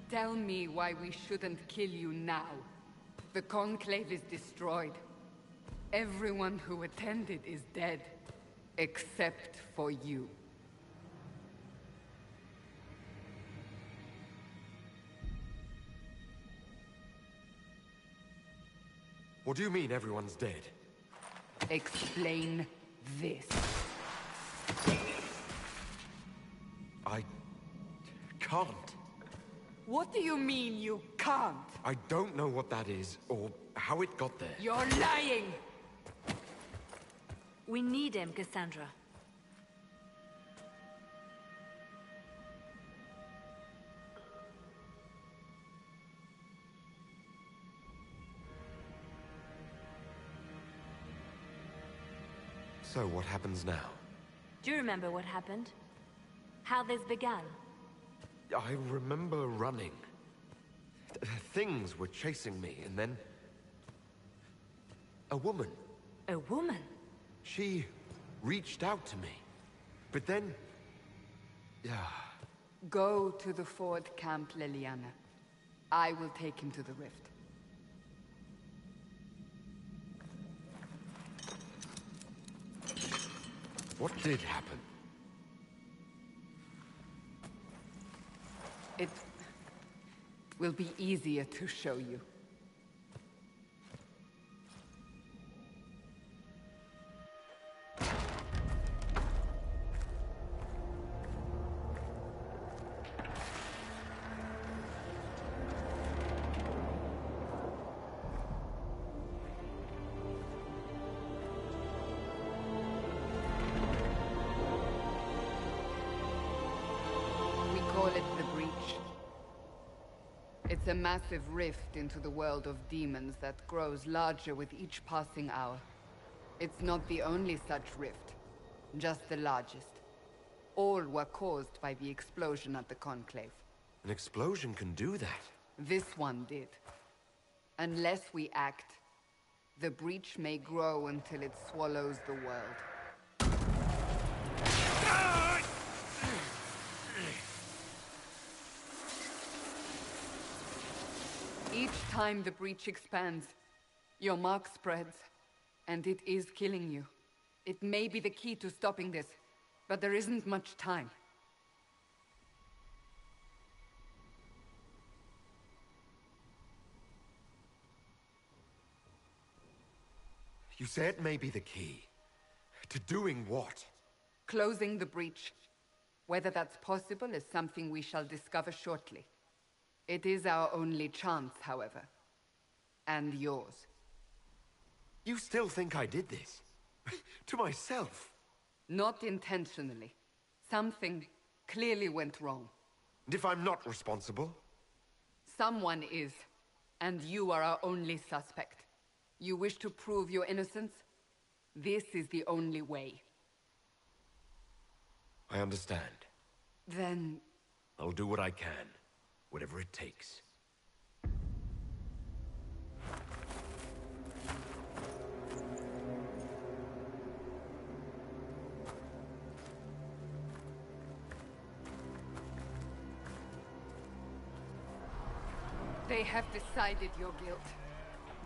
Tell me why we shouldn't kill you now. The Conclave is destroyed. Everyone who attended is dead, except for you. What do you mean everyone's dead? Explain this. I can't. What do you mean you can't? I don't know what that is, or how it got there. You're lying! We need him, Cassandra. So what happens now? Do you remember what happened? How this began? I remember running. Things were chasing me, and then... a woman. A woman? She reached out to me. But then... Go to the Ford camp, Leliana. I will take him to the rift. What did happen? It will be easier to show you. We call it the Breach. It's a massive rift into the world of demons that grows larger with each passing hour. It's not the only such rift, just the largest. All were caused by the explosion at the Conclave. An explosion can do that? This one did. Unless we act, the breach may grow until it swallows the world. Each time the breach expands, your mark spreads, and it is killing you. It may be the key to stopping this, but there isn't much time. You say it may be the key. To doing what? Closing the breach. Whether that's possible is something we shall discover shortly. It is our only chance, however. And yours. You still think I did this? To myself? Not intentionally. Something clearly went wrong. And if I'm not responsible? Someone is, and you are our only suspect. You wish to prove your innocence? This is the only way. I understand. Then... I'll do what I can. Whatever it takes. They have decided your guilt.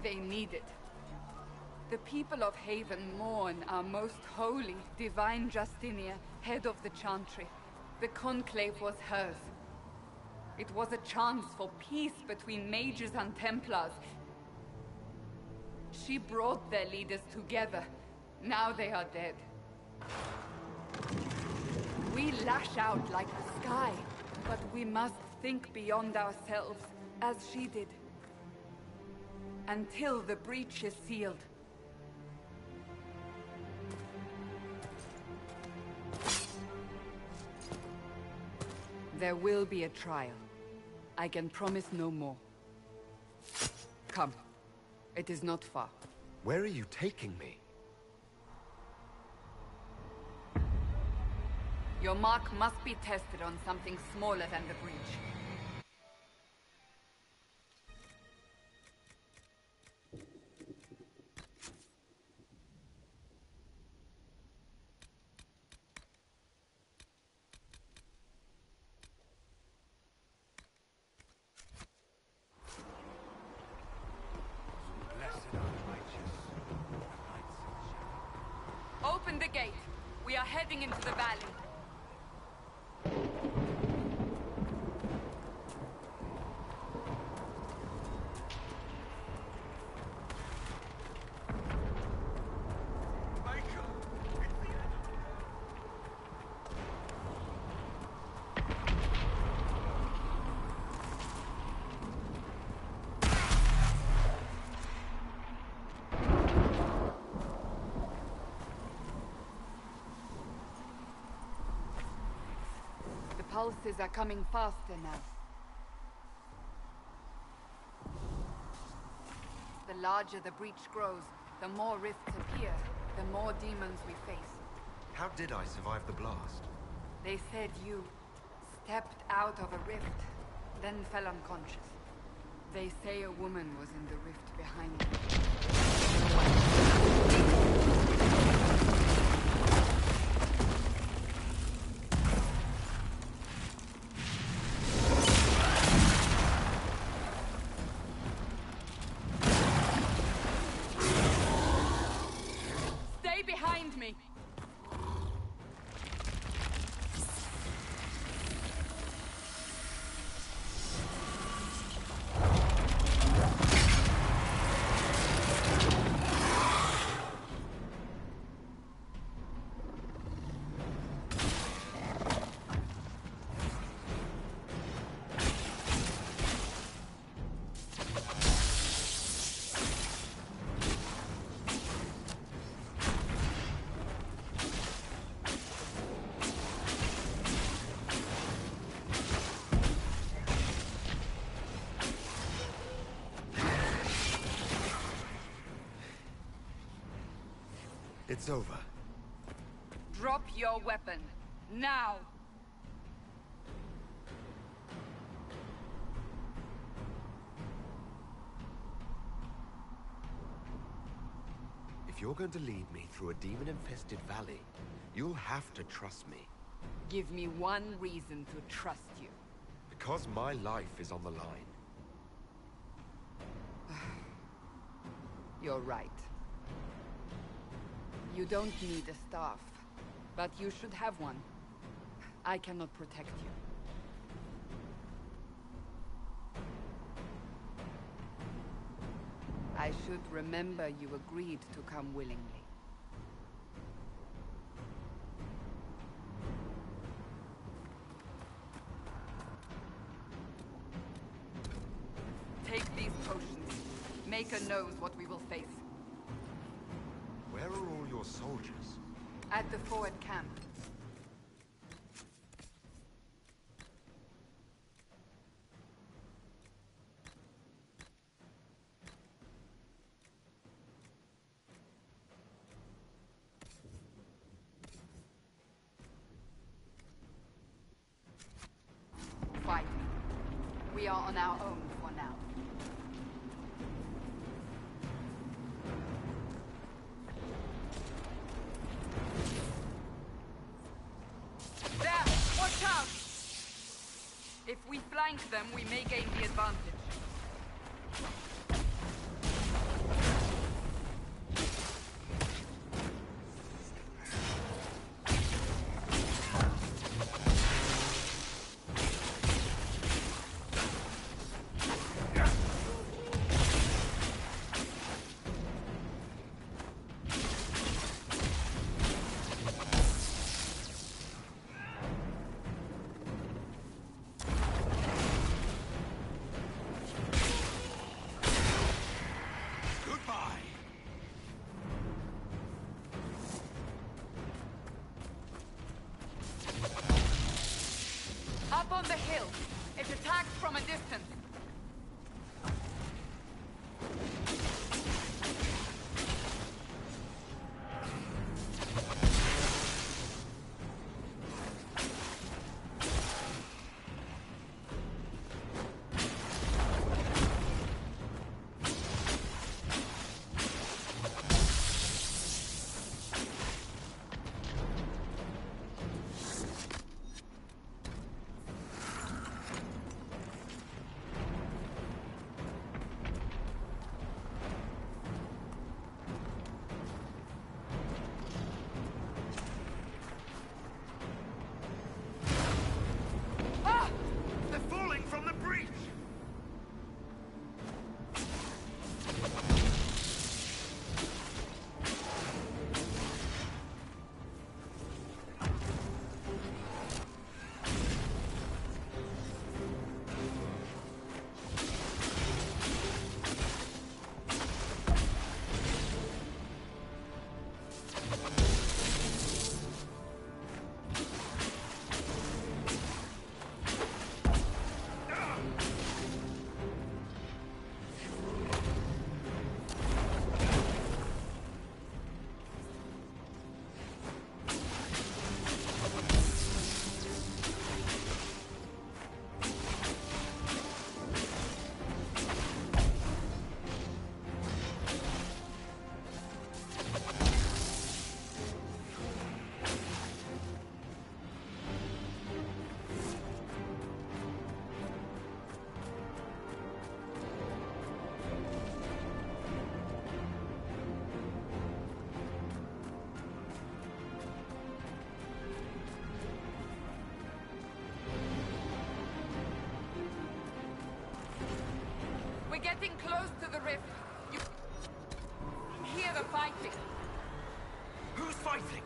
They need it. The people of Haven mourn our most holy, divine Justinia, head of the Chantry. The Conclave was hers. It was a chance for peace between mages and Templars. She brought their leaders together. Now they are dead. We lash out like the sky, but we must think beyond ourselves, as she did. Until the breach is sealed. There will be a trial. I can promise no more. Come. It is not far. Where are you taking me? Your mark must be tested on something smaller than the breach. gate. We are heading into the valley. The pulses are coming faster now. The larger the breach grows, the more rifts appear, the more demons we face. How did I survive the blast? They said you stepped out of a rift, then fell unconscious. They say a woman was in the rift behind you. Stay behind me! It's over. Drop your weapon. Now! If you're going to lead me through a demon-infested valley, you'll have to trust me. Give me one reason to trust you. Because my life is on the line. You're right. You don't need a staff, but you should have one. I cannot protect you. I should remember you agreed to come willingly. Take these potions. Maker knows what we will face. Where are all your soldiers? At the forward camp. Fight me. We are on our own for now. Watch out! If we flank them, we may gain the advantage. Up on the hill. It attacks from a distance. getting close to the rift. You hear the fighting. Who's fighting?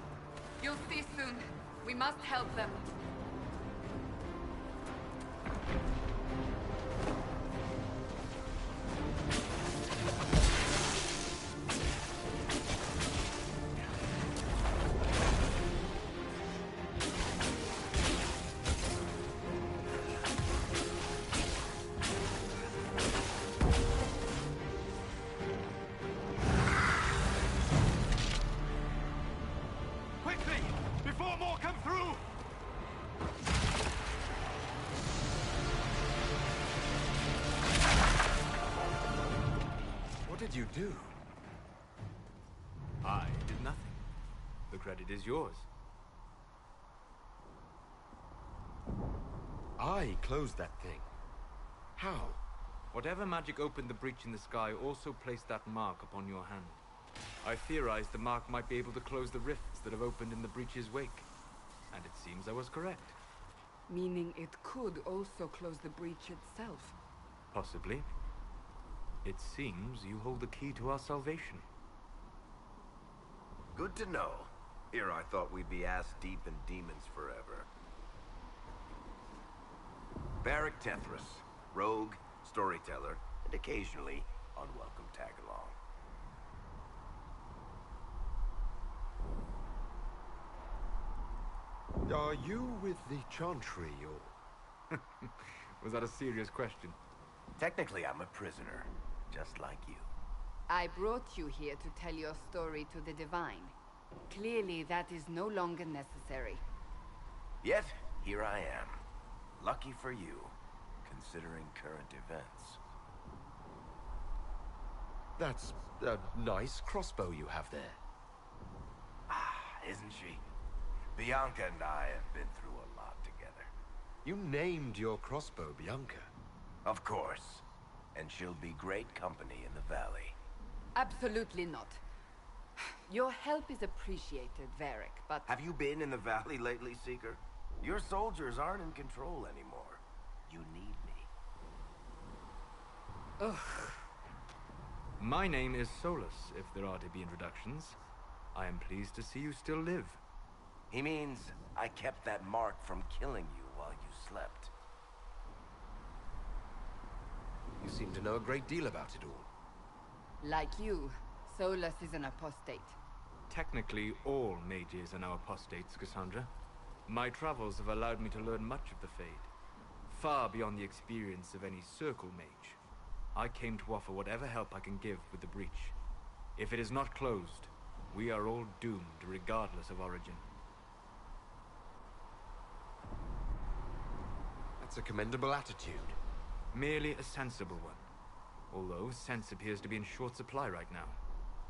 You'll see soon. We must help them. You do? I did nothing. The credit is yours. I closed that thing. How? Whatever magic opened the breach in the sky also placed that mark upon your hand. I theorized the mark might be able to close the rifts that have opened in the breach's wake. And it seems I was correct. Meaning it could also close the breach itself. Possibly. It seems you hold the key to our salvation. Good to know. Here I thought we'd be ass-deep in demons forever. Varric Tethras, rogue, storyteller, and occasionally unwelcome tag-along. Are you with the Chantry, or...? Was that a serious question? Technically, I'm a prisoner, just like you. I brought you here to tell your story to the Divine. Clearly, that is no longer necessary. Yet, here I am. Lucky for you, considering current events. That's a nice crossbow you have there. Ah, isn't she? Bianca and I have been through a lot together. You named your crossbow Bianca. Of course. And she'll be great company in the valley. Absolutely not. Your help is appreciated, Varric, but... Have you been in the valley lately, Seeker? Your soldiers aren't in control anymore. You need me. Ugh. My name is Solus, if there are to be introductions. I am pleased to see you still live. He means I kept that mark from killing you while you slept. You seem to know a great deal about it all. Like you, Solus is an apostate. Technically, all mages are now apostates, Cassandra. My travels have allowed me to learn much of the Fade. Far beyond the experience of any circle mage. I came to offer whatever help I can give with the breach. If it is not closed, we are all doomed regardless of origin. That's a commendable attitude. Merely a sensible one. Although sense appears to be in short supply right now.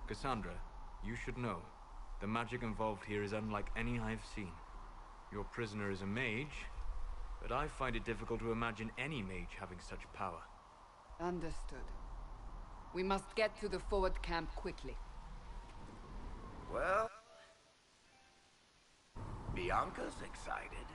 Cassandra, you should know. The magic involved here is unlike any I've seen. Your prisoner is a mage, but I find it difficult to imagine any mage having such power. Understood. We must get to the forward camp quickly. Well... Bianca's excited.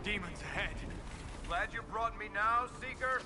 Demons ahead! Glad you brought me now, Seeker?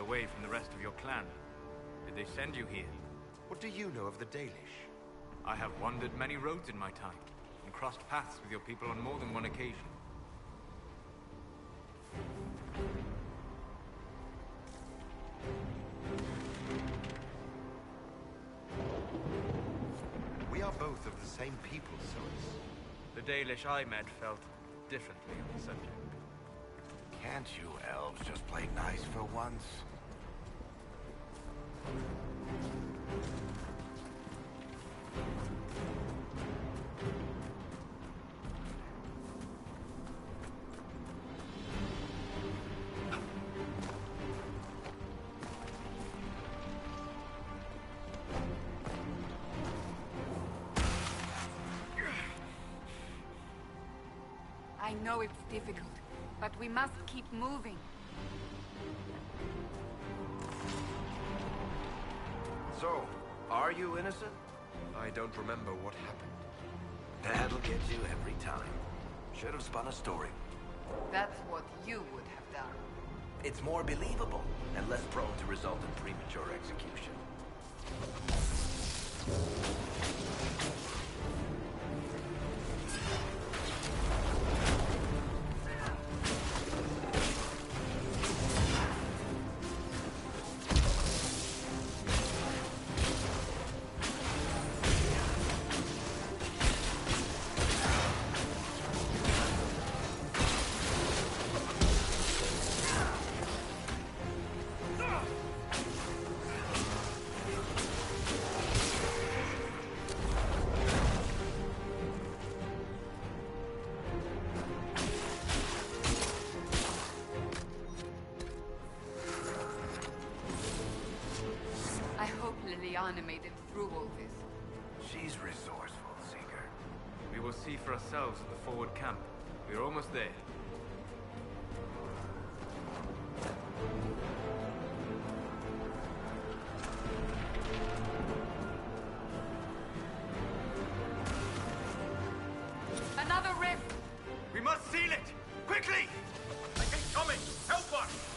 away from the rest of your clan. Did they send you here? What do you know of the Dalish? I have wandered many roads in my time, and crossed paths with your people on more than one occasion. We are both of the same people, Sois. The Dalish I met felt differently on the subject. Can't you elves just play nice for once? I know it's difficult, but we must keep moving. So, are you innocent? I don't remember what happened. That'll get you every time. Should have spun a story. That's what you would have done. It's more believable, and less prone to result in premature execution. Liliana made it through all this. She's resourceful, Seeker. We will see for ourselves at the forward camp. We're almost there. Another rift! We must seal it! Quickly! I think coming! Help us!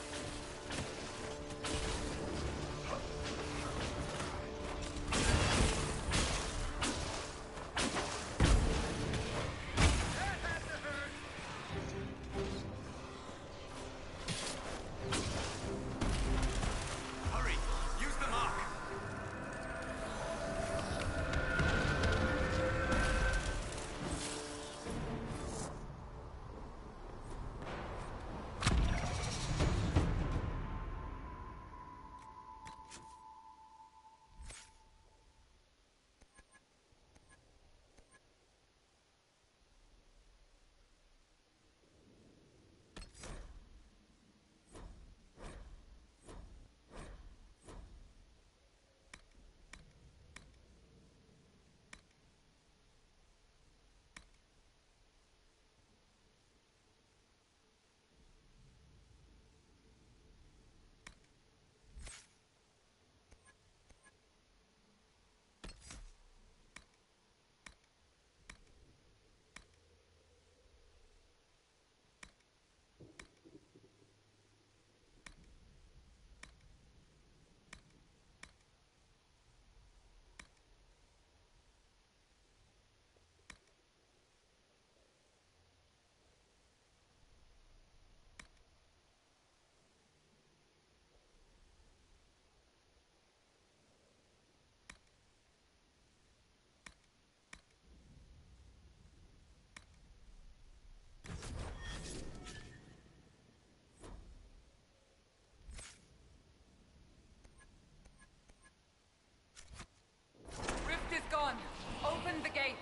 Open the gate.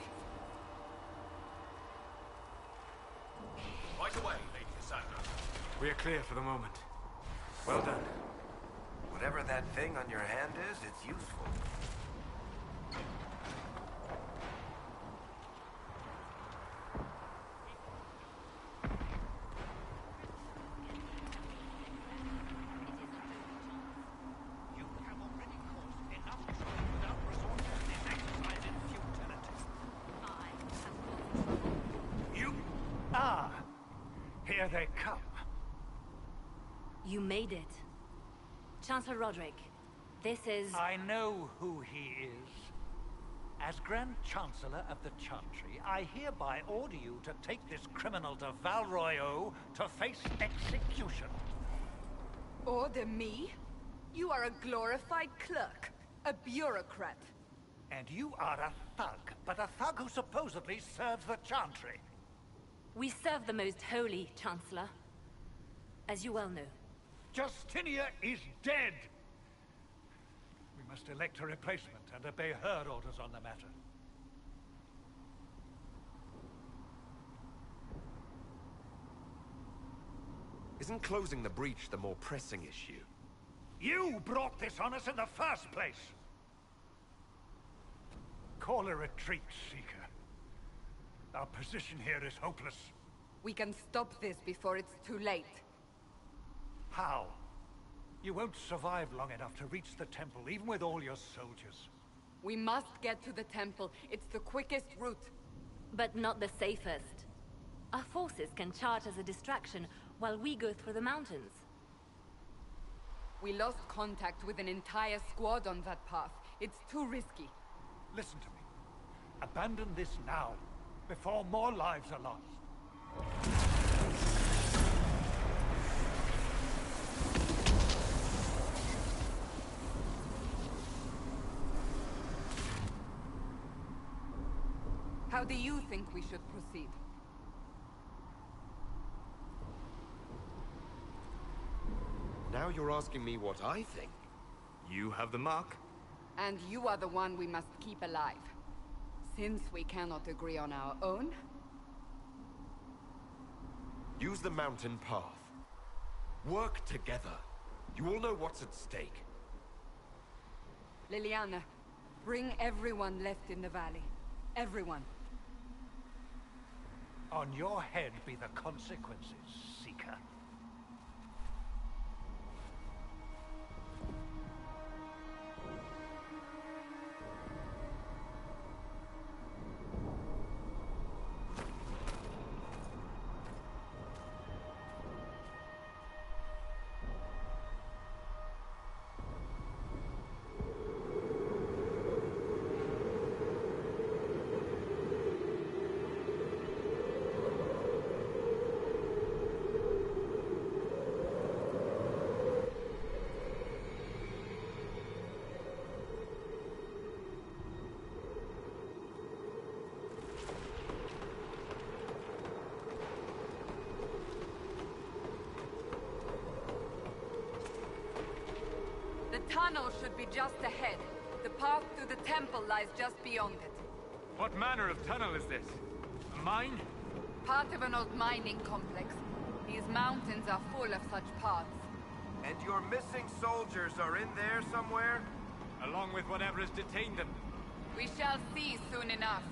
Right away, Lady Cassandra. We are clear for the moment. Well done. Whatever that thing on your hand is, it's useful. Here they come. You made it. Chancellor Roderick, this is... I know who he is. As Grand Chancellor of the Chantry, I hereby order you to take this criminal to Val Royeaux to face execution. Order me? You are a glorified clerk, a bureaucrat. And you are a thug, but a thug who supposedly serves the Chantry. We serve the most holy, Chancellor. As you well know. Justinia is dead! We must elect a replacement and obey her orders on the matter. Isn't closing the breach the more pressing issue? You brought this on us in the first place! Call a retreat, Seeker. Our position here is hopeless. We can stop this before it's too late. How? You won't survive long enough to reach the temple, even with all your soldiers. We must get to the temple. It's the quickest route. But not the safest. Our forces can charge as a distraction while we go through the mountains. We lost contact with an entire squad on that path. It's too risky. Listen to me. Abandon this now, before more lives are lost. How do you think we should proceed? Now you're asking me what I think. You have the mark. And you are the one we must keep alive. Since we cannot agree on our own... Use the mountain path. Work together. You all know what's at stake. Liliana, bring everyone left in the valley. Everyone. On your head be the consequences, Seeker. The tunnel should be just ahead. The path to the temple lies just beyond it. What manner of tunnel is this? A mine? Part of an old mining complex. These mountains are full of such paths. And your missing soldiers are in there somewhere? Along with whatever has detained them. We shall see soon enough.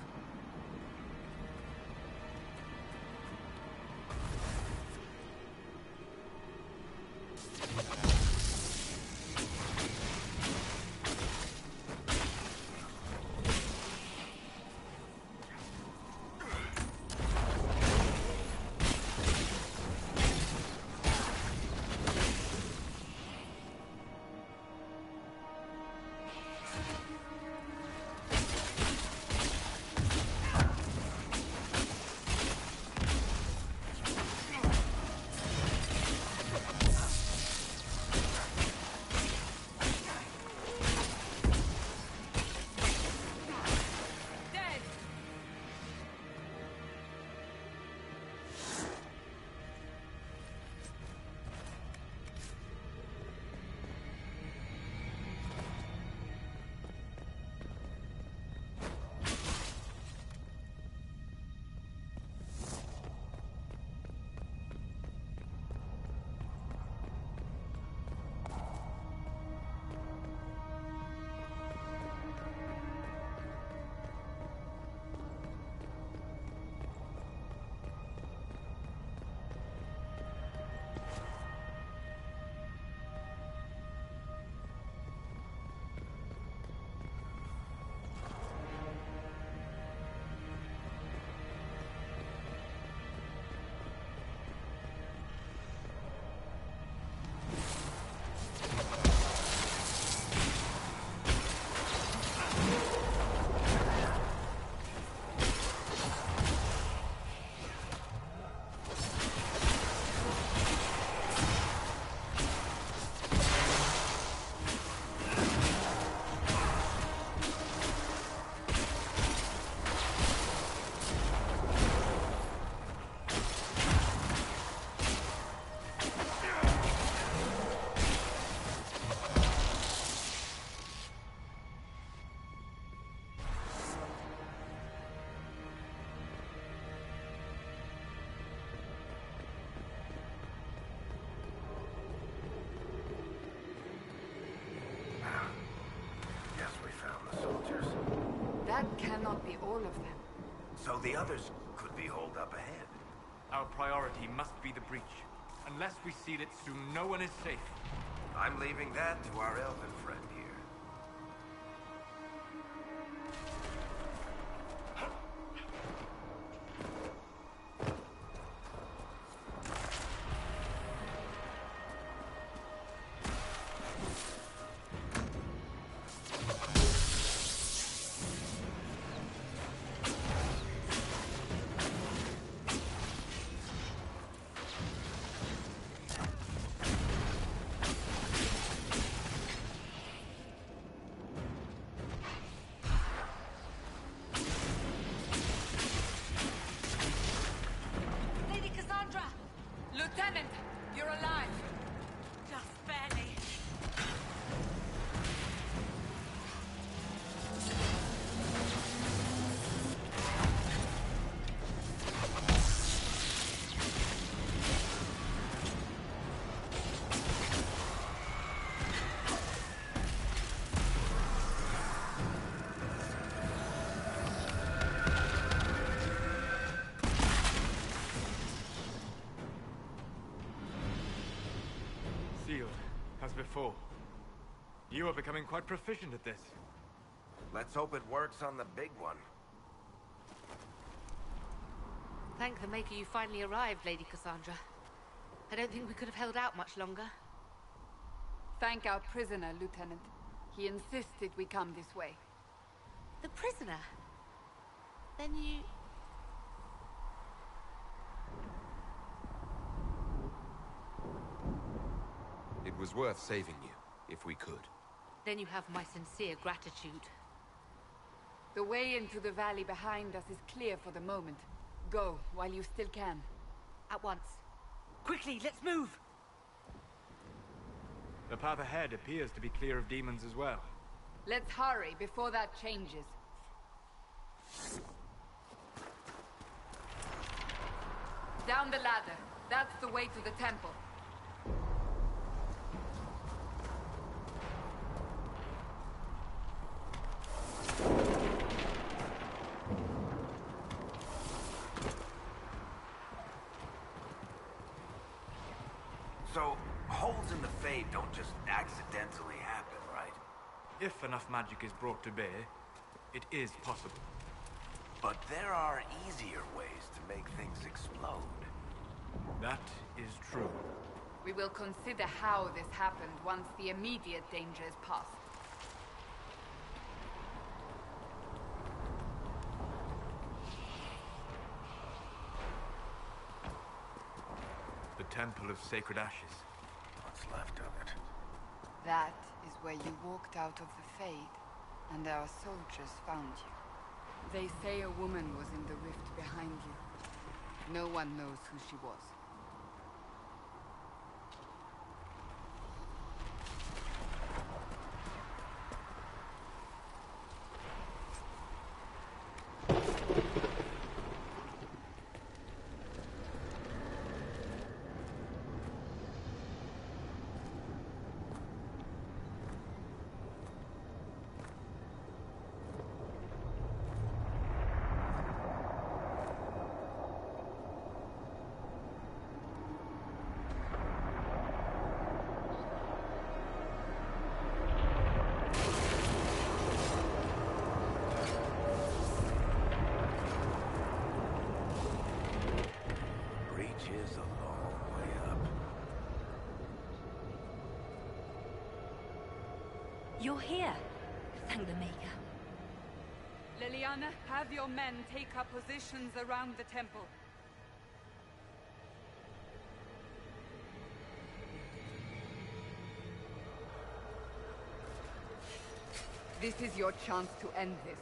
not be all of them. So the others could be holed up ahead. Our priority must be the breach. Unless we seal it soon, no one is safe. I'm leaving that to our elven friend here. Lady Cassandra! Lieutenant, you're alive. Just barely. Sealed, as before. You are becoming quite proficient at this. Let's hope it works on the big one. Thank the Maker you finally arrived, Lady Cassandra. I don't think we could have held out much longer. Thank our prisoner, Lieutenant. He insisted we come this way. The prisoner? Then you... It was worth saving you, if we could. Then you have my sincere gratitude. The way into the valley behind us is clear for the moment. Go, while you still can. At once. Quickly, let's move! The path ahead appears to be clear of demons as well. Let's hurry before that changes. Down the ladder. That's the way to the temple. So, holes in the Fade don't just accidentally happen, right? If enough magic is brought to bear, it is possible. But there are easier ways to make things explode. That is true. We will consider how this happened once the immediate danger is past. The Temple of Sacred Ashes. What's left of it? That is where you walked out of the Fade, and our soldiers found you. They say a woman was in the rift behind you. No one knows who she was. Is a long way up. You're here. Thank the Maker. Liliana, have your men take up positions around the temple. This is your chance to end this.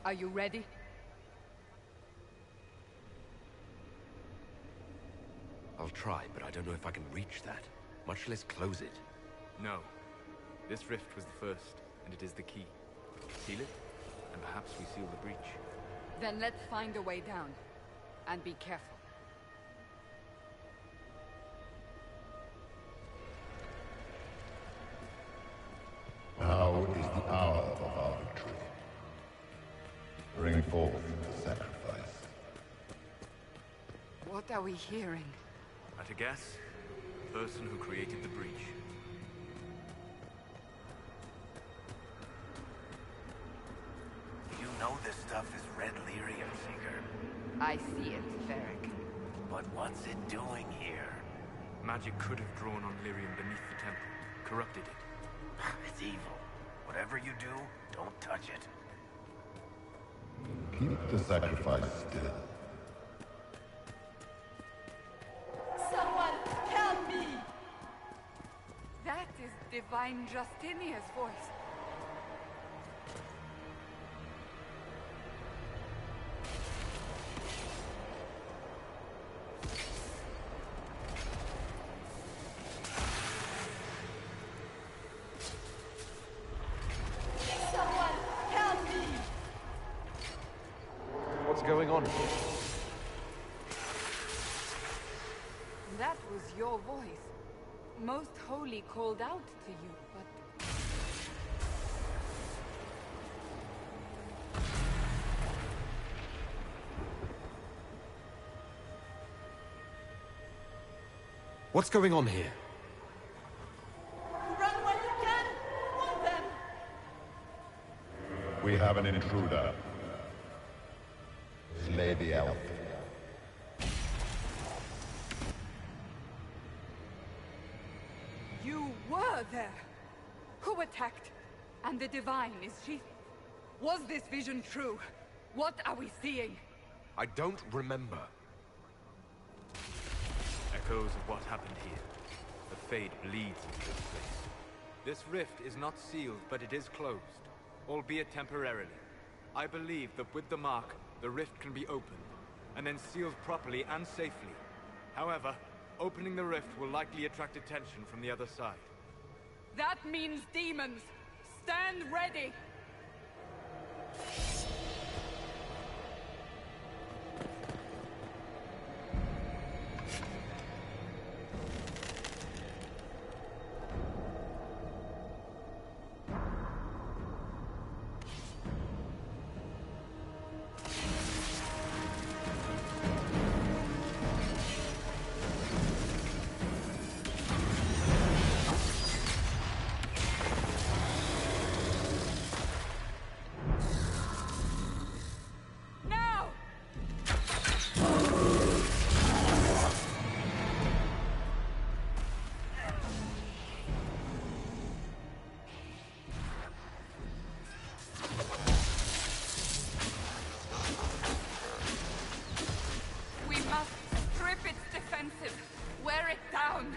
Are you ready? I'll try, but I don't know if I can reach that, much less close it. No. This rift was the first, and it is the key. Seal it, and perhaps we seal the breach. Then let's find a way down. And be careful. Now is the hour of our victory. are we hearing? At a guess, the person who created the breach. You know this stuff is red lyrium, Seeker. I see it, Varric. But what's it doing here? Magic could have drawn on lyrium beneath the temple, corrupted it. It's evil. Whatever you do, don't touch it. Keep the sacrifice still. Someone help me! That is Divine Justinia's voice. What's going on? That was your voice. Most Holy called out to you, but... What's going on here? Run when you can! Want them! We have an intruder. Slay the elf. You were there! Who attacked? And the Divine, is she... Was this vision true? What are we seeing? I don't remember. Echoes of what happened here. The Fade bleeds into this place. This rift is not sealed, but it is closed, albeit temporarily. I believe that with the mark, the rift can be opened, and then sealed properly and safely. However, opening the rift will likely attract attention from the other side. That means demons! Stand ready! Wear it down!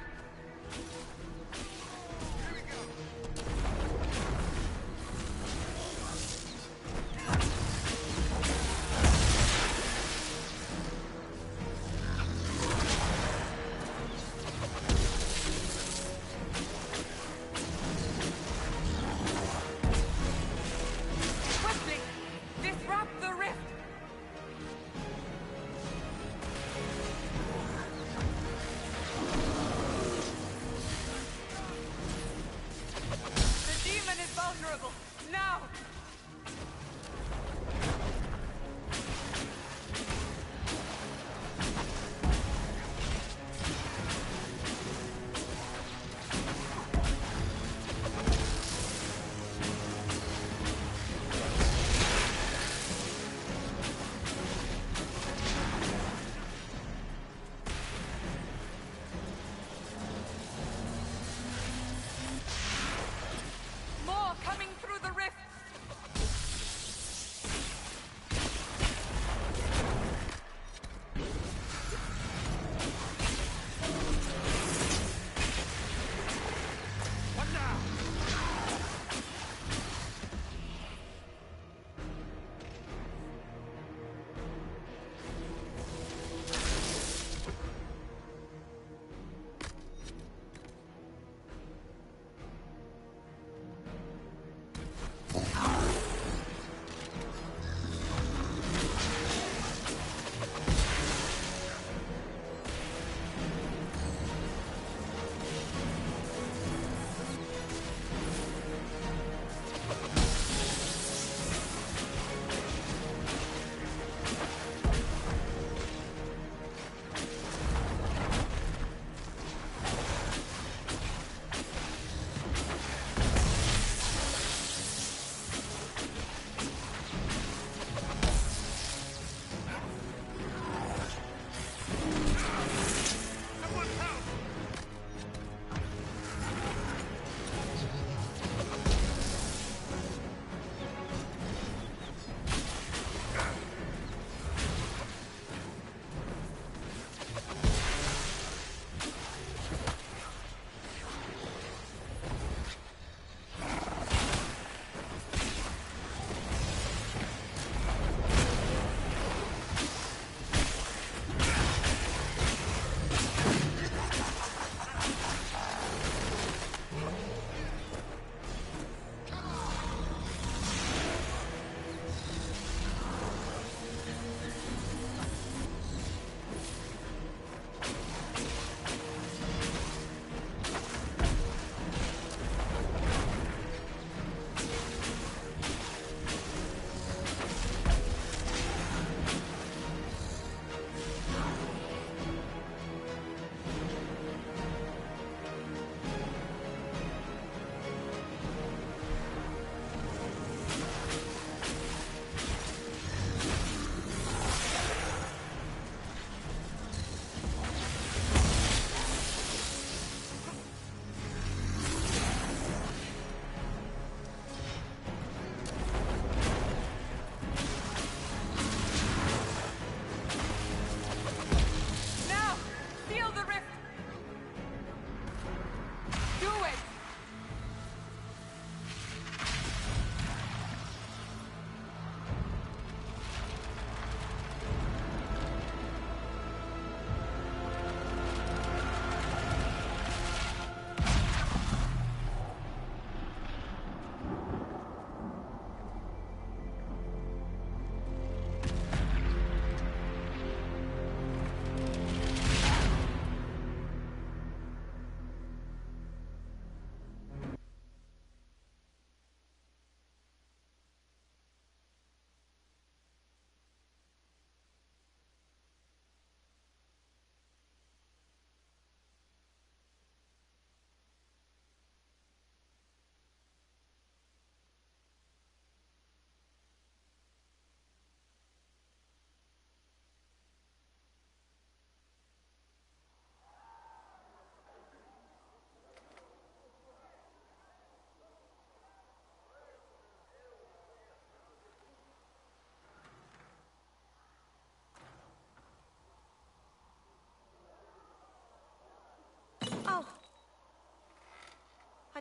Quickly! Disrupt the rift! Vulnerable! Now! More coming through the rift!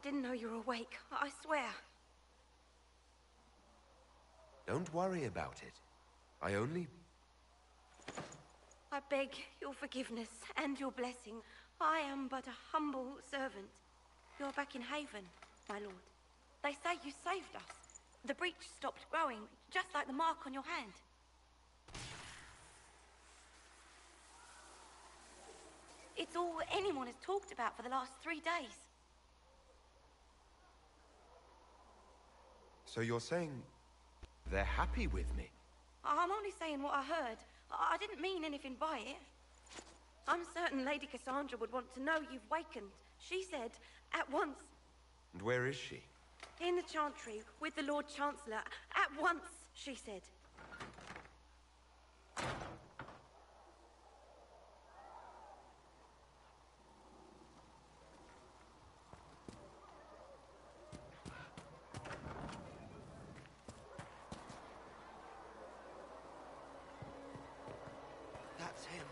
didn't know you were awake. I swear. Don't worry about it. I only... I beg your forgiveness and your blessing. I am but a humble servant. You're back in Haven, my lord. They say you saved us. The breach stopped growing, just like the mark on your hand. It's all anyone has talked about for the last 3 days. So you're saying they're happy with me? I'm only saying what I heard. I didn't mean anything by it. I'm certain Lady Cassandra would want to know you've wakened. She said, at once. And where is she? In the Chantry, with the Lord Chancellor. At once, she said. That's him.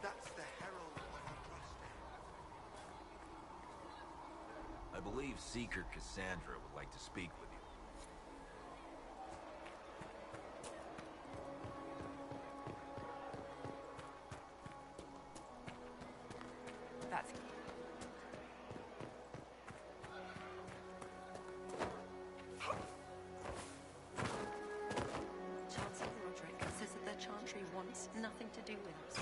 That's the herald of Andraste. I believe Seeker Cassandra would like to speak with you. That's... Chancellor Roderick says that the Chantry wants nothing to do with us.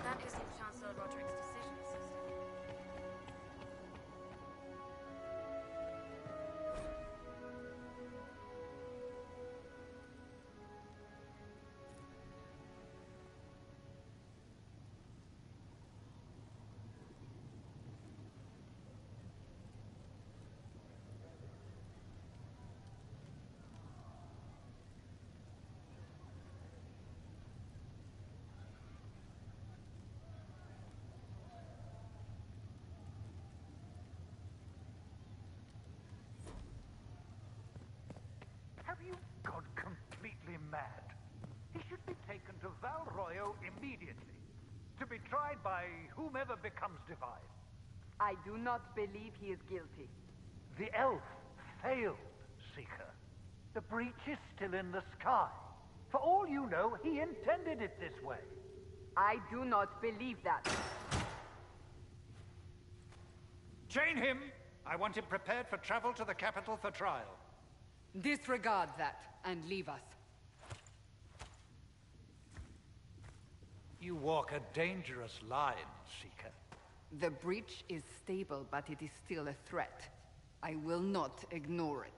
That isn't Chancellor Roderick's decision, sister. Have you gone completely mad? He should be taken to Val Royo immediately, to be tried by whomever becomes divine. I do not believe he is guilty. The elf failed, Seeker. The breach is still in the sky. For all you know, he intended it this way. I do not believe that. Chain him! I want him prepared for travel to the capital for trial. Disregard that and leave us. You walk a dangerous line, Seeker. The breach is stable, but it is still a threat. I will not ignore it.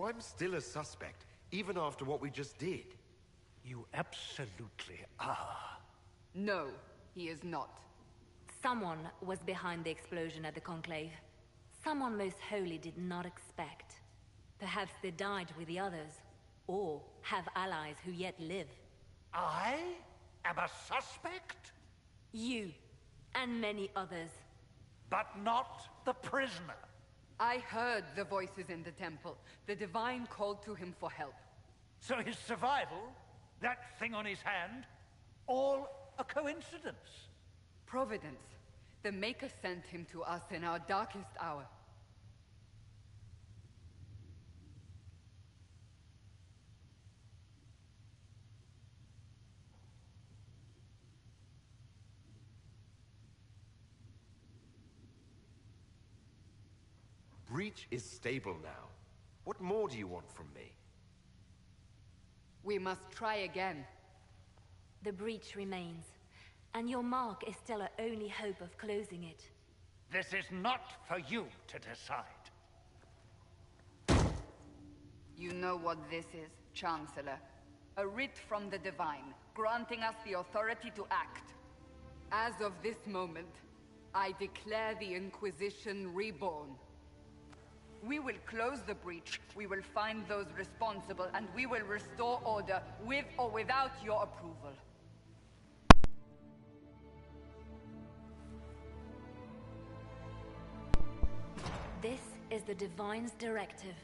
So I'm still a suspect, even after what we just did. You absolutely are. No, he is not. Someone was behind the explosion at the Conclave. Someone most holy did not expect. Perhaps they died with the others, or have allies who yet live. I am a suspect? You, and many others. But not the prisoner. I heard the voices in the temple. The Divine called to him for help. So his survival, that thing on his hand, all a coincidence. Providence. The Maker sent him to us in our darkest hour. Breach is stable now. What more do you want from me? We must try again. The breach remains, and your mark is still our only hope of closing it. This is not for you to decide. You know what this is, Chancellor. A writ from the Divine, granting us the authority to act. As of this moment, I declare the Inquisition reborn. We will close the breach, we will find those responsible, and we will restore order with or without your approval. This is the Divine's directive.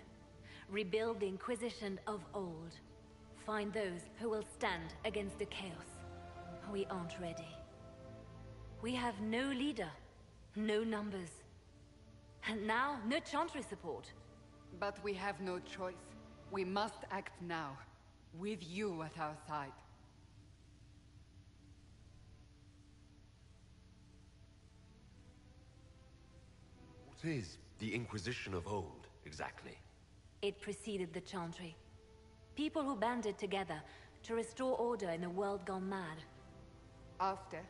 Rebuild the Inquisition of old. Find those who will stand against the chaos. We aren't ready. We have no leader, no numbers. And now, no Chantry support. But we have no choice. We must act now, with you at our side. What is the Inquisition of old, exactly? It preceded the Chantry. People who banded together to restore order in a world gone mad. After,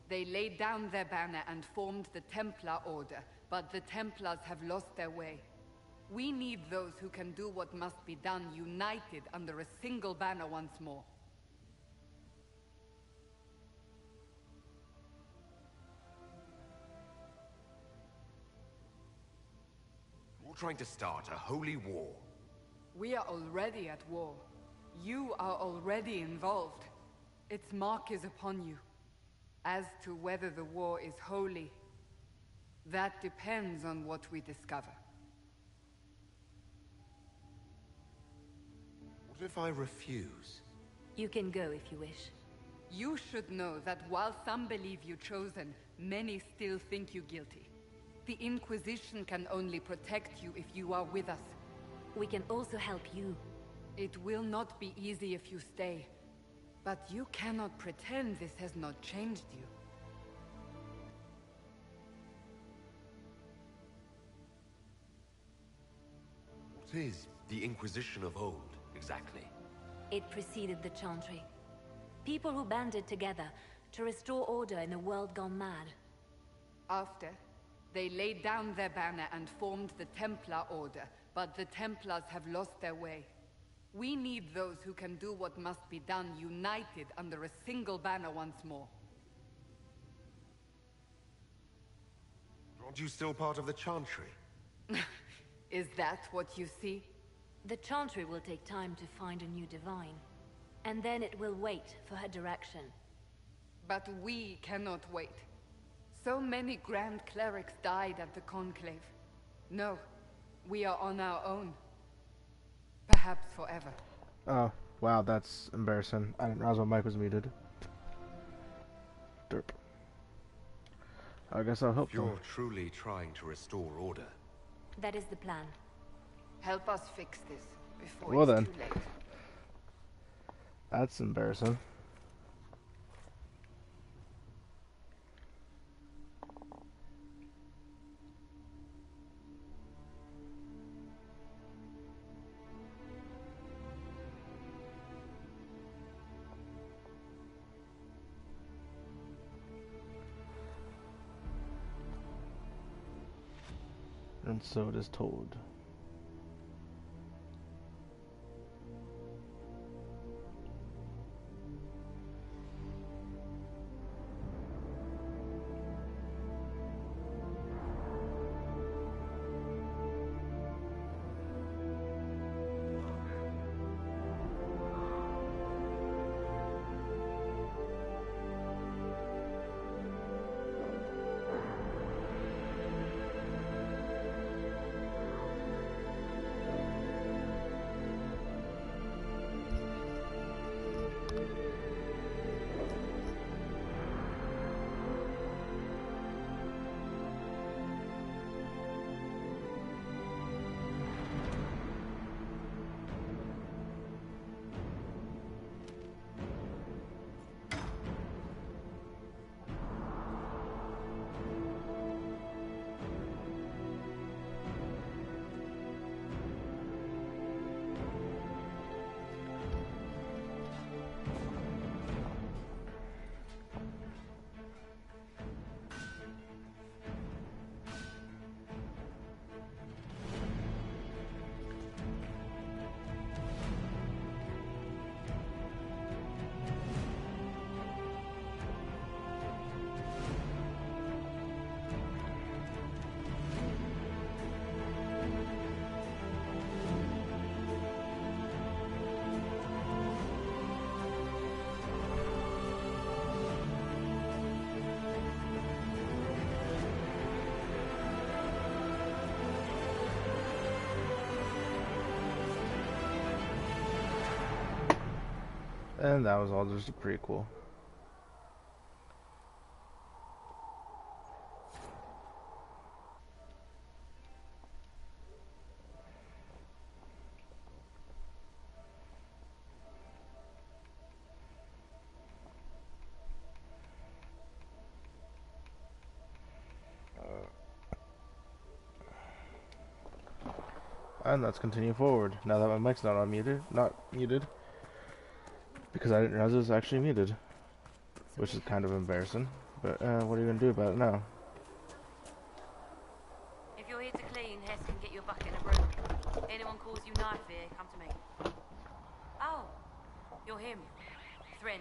they laid down their banner and formed the Templar Order, but the Templars have lost their way. We need those who can do what must be done, united under a single banner once more. You're trying to start a holy war. We are already at war. You are already involved. Its mark is upon you. As to whether the war is holy, that depends on what we discover. What if I refuse? You can go if you wish. You should know that while some believe you chosen, many still think you guilty. The Inquisition can only protect you if you are with us. We can also help you. It will not be easy if you stay. But you cannot pretend this has not changed you. What is the Inquisition of old, exactly? It preceded the Chantry. People who banded together to restore order in a world gone mad. After, they laid down their banner and formed the Templar Order, but the Templars have lost their way. We need those who can do what must be done, united under a single banner once more. Aren't you still part of the Chantry? Is that what you see? The Chantry will take time to find a new Divine. And then it will wait for her direction. But we cannot wait. So many Grand Clerics died at the Conclave. No, we are on our own. Perhaps forever. Oh, wow, that's embarrassing. I didn't realize my mic was muted. Derp. I guess I'll help You're them. truly trying to restore order. That is the plan. Help us fix this before Well it's then. too late. That's embarrassing. And so it is told. And that was all just a prequel. And let's continue forward. Now that my mic's not muted, because I didn't realize it was actually muted, which is kind of embarrassing. But what are you gonna do about it now? If you're here to clean, Hess can get you a bucket and a broom. Anyone calls you knife here, come to me. Oh, you're him. Thren,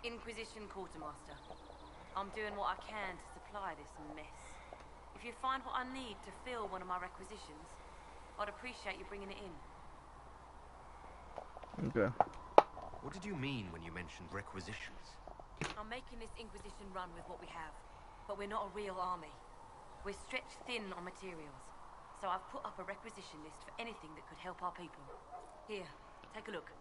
Inquisition Quartermaster. I'm doing what I can to supply this mess. If you find what I need to fill one of my requisitions, I'd appreciate you bringing it in. Okay. What did you mean when you mentioned requisitions? I'm making this Inquisition run with what we have, but we're not a real army. We're stretched thin on materials, so I've put up a requisition list for anything that could help our people. Here, take a look.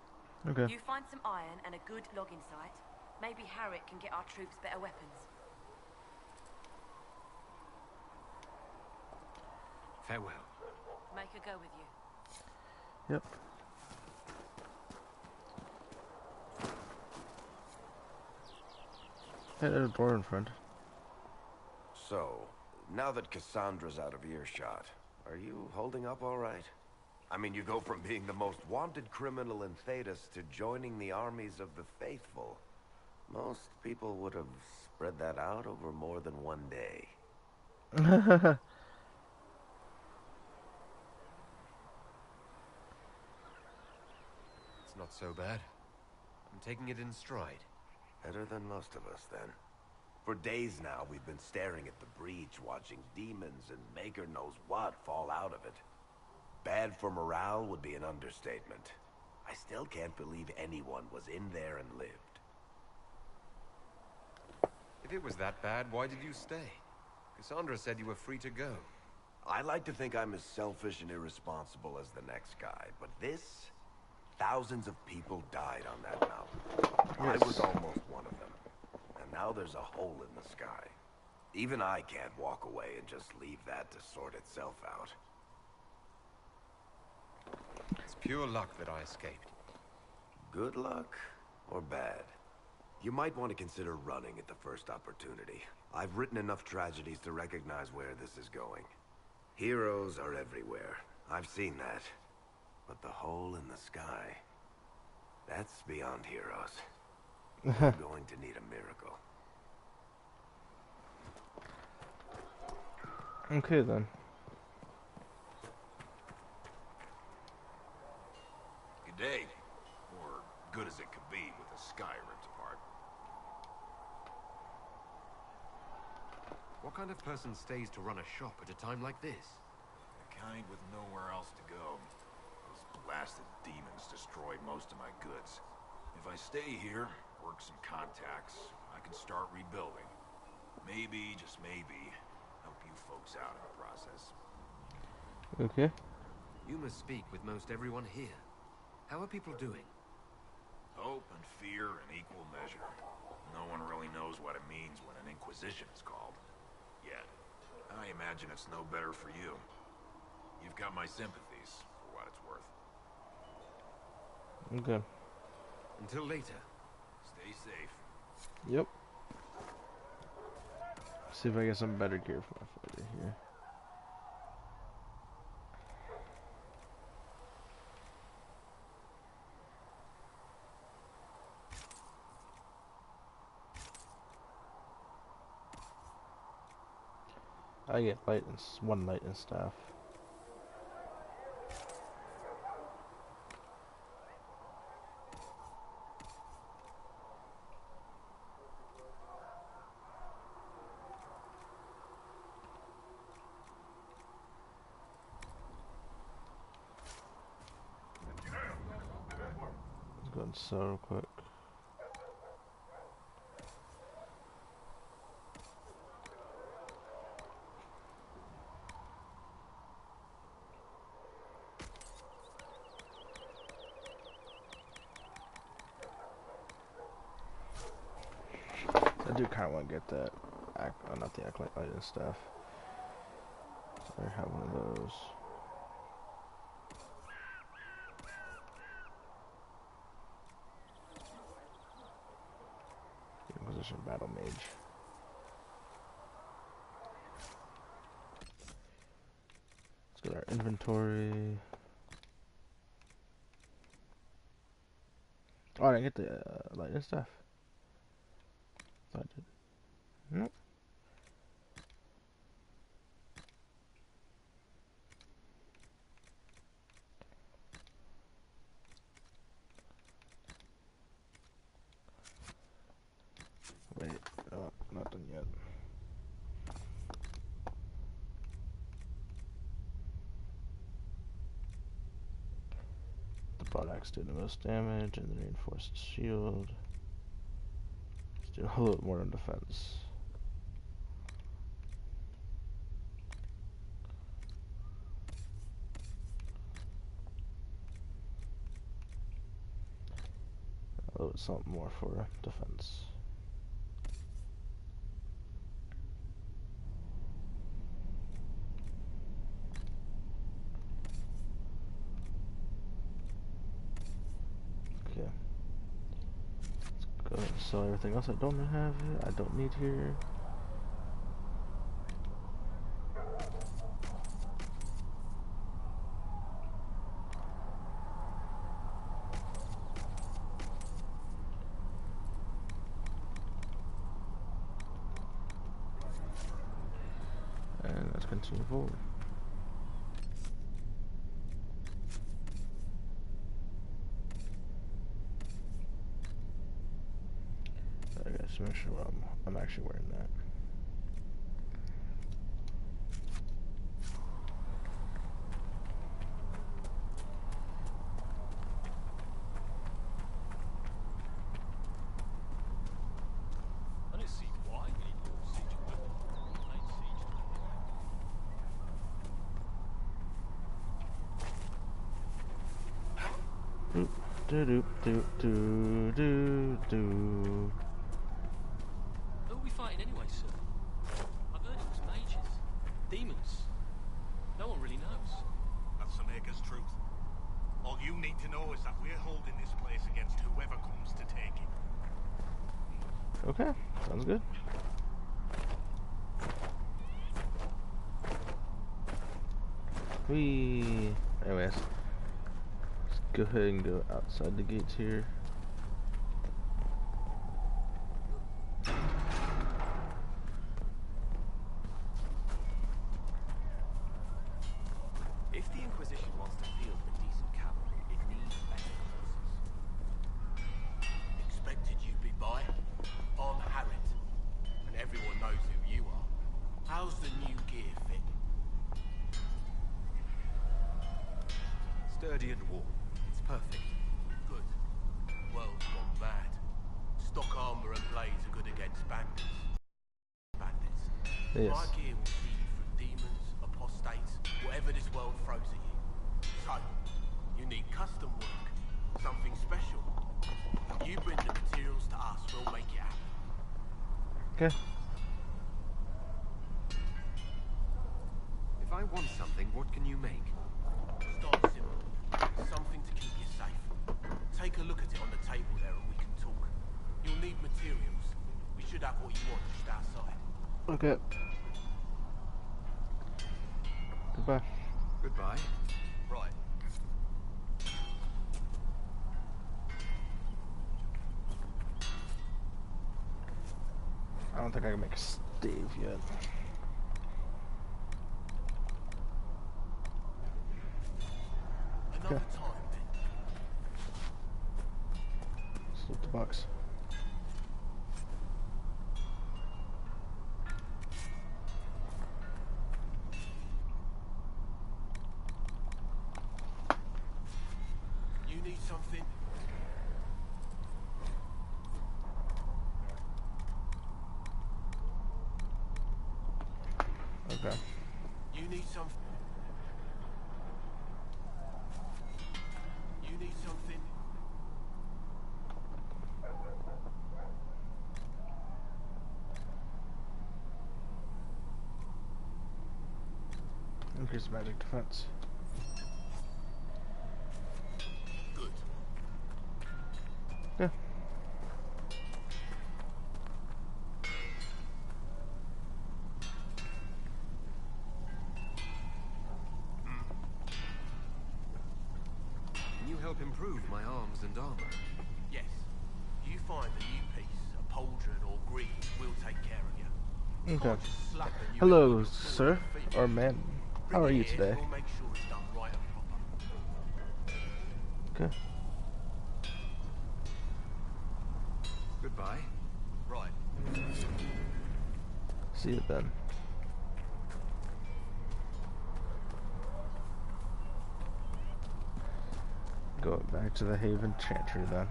Okay. You find some iron and a good logging site, maybe Harriet can get our troops better weapons. Farewell. Make her go with you. Yep. Hey, there's a door in front. So, now that Cassandra's out of earshot, are you holding up all right? I mean, you go from being the most wanted criminal in Thedas to joining the armies of the faithful. Most people would have spread that out over more than one day. It's not so bad. I'm taking it in stride. Better than most of us, then. For days now, we've been staring at the breach, watching demons and maker knows what fall out of it. Bad for morale would be an understatement. I still can't believe anyone was in there and lived. If it was that bad, why did you stay? Cassandra said you were free to go. I like to think I'm as selfish and irresponsible as the next guy, but this... Thousands of people died on that mountain. Yes. I was almost one of them. And now there's a hole in the sky. Even I can't walk away and just leave that to sort itself out. It's pure luck that I escaped. Good luck or bad? You might want to consider running at the first opportunity. I've written enough tragedies to recognize where this is going. Heroes are everywhere. I've seen that. But the hole in the sky, that's beyond heroes. We're going to need a miracle. Okay then. Good day. Or good as it could be with the sky ripped apart. What kind of person stays to run a shop at a time like this? The kind with nowhere else to go. Those blasted demons destroyed most of my goods. If I stay here, work some contacts, I can start rebuilding. Maybe, just maybe, help you folks out in the process. Okay. You must speak with most everyone here. How are people doing? Hope and fear in equal measure. No one really knows what it means when an inquisition is called. Yet, I imagine it's no better for you. You've got my sympathies, for what it's worth. Okay. Until later. Stay safe. Yep. See if I get some better gear for my fighter here. I get one lightning staff. Going so quick. I do kind of want to get that, not the acolyte light and stuff. So I have one of those. Inquisition battle mage. Let's go to our inventory. Oh, I didn't get the light and stuff. Thought I did. Nope. Wait, oh, not done yet. The broad axe did the most damage, and the reinforced shield. Let's do a little bit more on defense. A little something more for defense. Okay. Let's go ahead and sell everything else I don't have here. I don't need here. And let's continue forward. I gotta make sure I'm actually wearing that. I don't see why we need more siege equipment. Plain siege. Do do do do do do. Who are we fighting anyway, sir? I've heard it was mages. Demons. No one really knows. That's the maker's truth. All you need to know is that we're holding this place against whoever comes to take it. Okay, sounds good. Anyways, let's go ahead and go outside the gates here. If the Inquisition wants to field with decent cavalry, it needs better horses. Expected you'd be by. I'm Harriet, and everyone knows who you are. How's the new gear fit? Sturdy and warm. It's perfect. Good. World's gone mad. Stock armor and blades are good against bandits. Yes. My gear will see you through demons, apostates, whatever this world throws at you. So, you need custom work. Something special. You bring the materials to us, we'll make it happen. Okay. If I want something, what can you make? Start simple. Something to keep you safe. Take a look at it on the table there and we can talk. You'll need materials. We should have what you want just outside. Okay. Goodbye. Goodbye. Right. I don't think I can make a stave yet. Another Okay. time then. Slip the box. You need something? Okay. You need something? You need something? Increase magic defense. Good. Yeah. Can you help improve my arms and armor? Yes. You find a new piece, a pauldron or greave, we'll take care of you. Okay. Can't just slap a new Hello, element of sir feet. or man. How Bring are it you here, today? We'll make sure it's done right and proper. Okay. Goodbye. Right. See you then. Go back to the Haven Chantry then.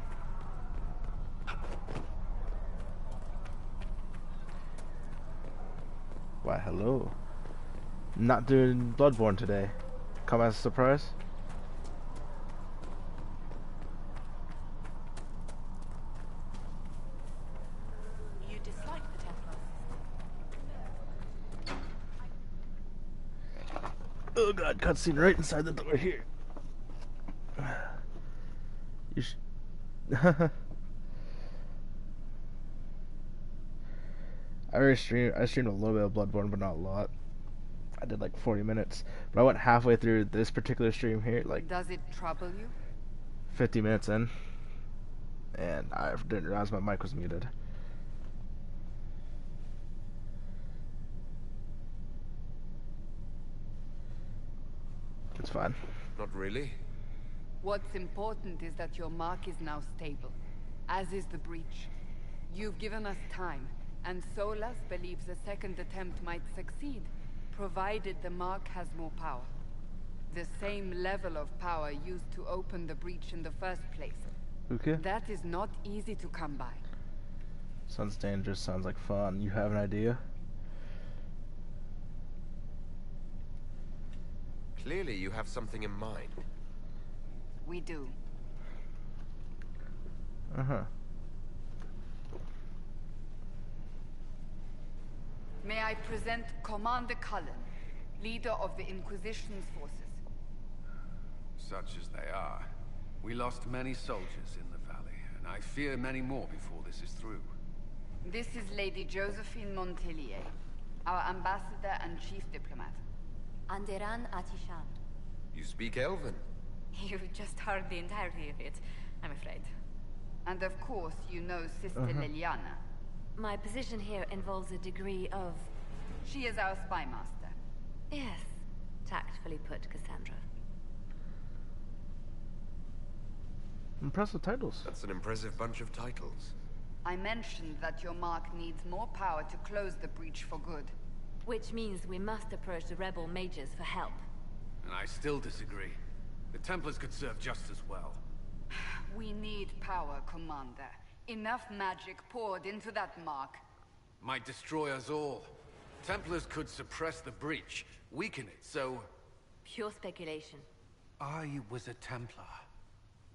Why, hello. Not doing Bloodborne today. Come as a surprise? You dislike the Templars? Oh god, cutscene right inside the door here. You I streamed a little bit of Bloodborne, but not a lot. I did like 40 minutes, but I went halfway through this particular stream here, like Does it trouble you? 50 minutes in, and I didn't realize my mic was muted. It's fine. Not really. What's important is that your mark is now stable, as is the breach. You've given us time, and Solas believes a second attempt might succeed, provided the mark has more power. The same level of power used to open the breach in the first place. Okay. That is not easy to come by. Sounds dangerous, sounds like fun. You have an idea? Clearly you have something in mind. We do. Uh-huh. May I present Commander Cullen, leader of the Inquisition's forces. Such as they are. We lost many soldiers in the valley, and I fear many more before this is through. This is Lady Josephine Montelier, our ambassador and chief diplomat. Anderan Atishan. You speak Elven. You've just heard the entirety of it, I'm afraid. And of course, you know Sister Liliana. My position here involves a degree of... She is our spy master. Yes, tactfully put, Cassandra. Impressive titles. That's an impressive bunch of titles. I mentioned that your mark needs more power to close the breach for good. Which means we must approach the rebel mages for help. And I still disagree. The Templars could serve just as well. We need power, Commander. Enough magic poured into that mark. Might destroy us all. Templars could suppress the breach, weaken it, so... Pure speculation. I was a Templar.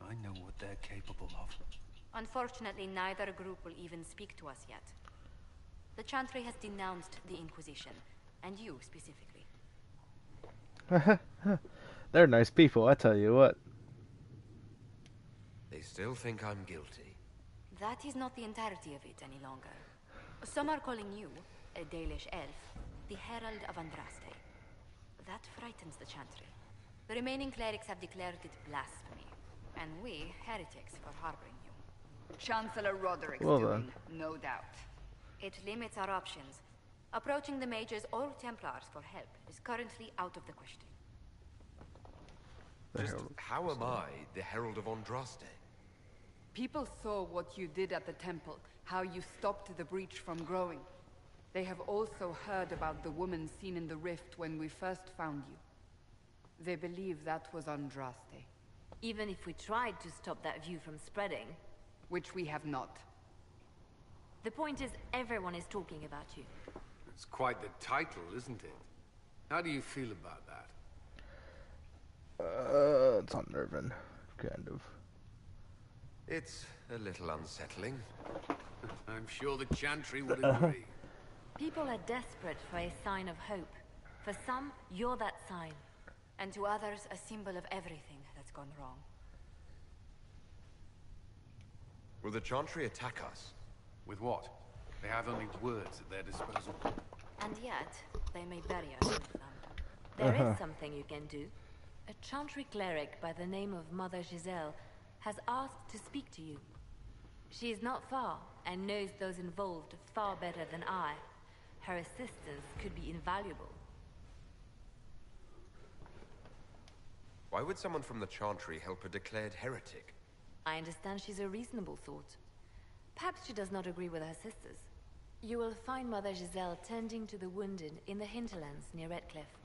I know what they're capable of. Unfortunately, neither group will even speak to us yet. The Chantry has denounced the Inquisition, and you specifically. They're nice people, I tell you what. They still think I'm guilty. That is not the entirety of it any longer. Some are calling you, a Dalish elf, the Herald of Andraste. That frightens the Chantry. The remaining clerics have declared it blasphemy, and we, heretics, for harboring you. Chancellor Roderick's Well doing, no doubt. It limits our options. Approaching the mages or Templars for help is currently out of the question. Just how am I the Herald of Andraste? People saw what you did at the temple, how you stopped the breach from growing. They have also heard about the woman seen in the rift when we first found you. They believe that was Andraste. Even if we tried to stop that view from spreading... Which we have not. The point is, everyone is talking about you. It's quite the title, isn't it? How do you feel about that? It's unnerving, kind of. It's a little unsettling. I'm sure the Chantry would agree. People are desperate for a sign of hope. For some, you're that sign. And to others, a symbol of everything that's gone wrong. Will the Chantry attack us? With what? They have only words at their disposal. And yet, they may bury us with them. There is something you can do. A Chantry cleric by the name of Mother Giselle has asked to speak to you. She is not far, and knows those involved far better than I. Her assistance could be invaluable. Why would someone from the Chantry help a declared heretic? I understand she's a reasonable sort. Perhaps she does not agree with her sisters. You will find Mother Giselle tending to the wounded in the hinterlands near Redcliffe.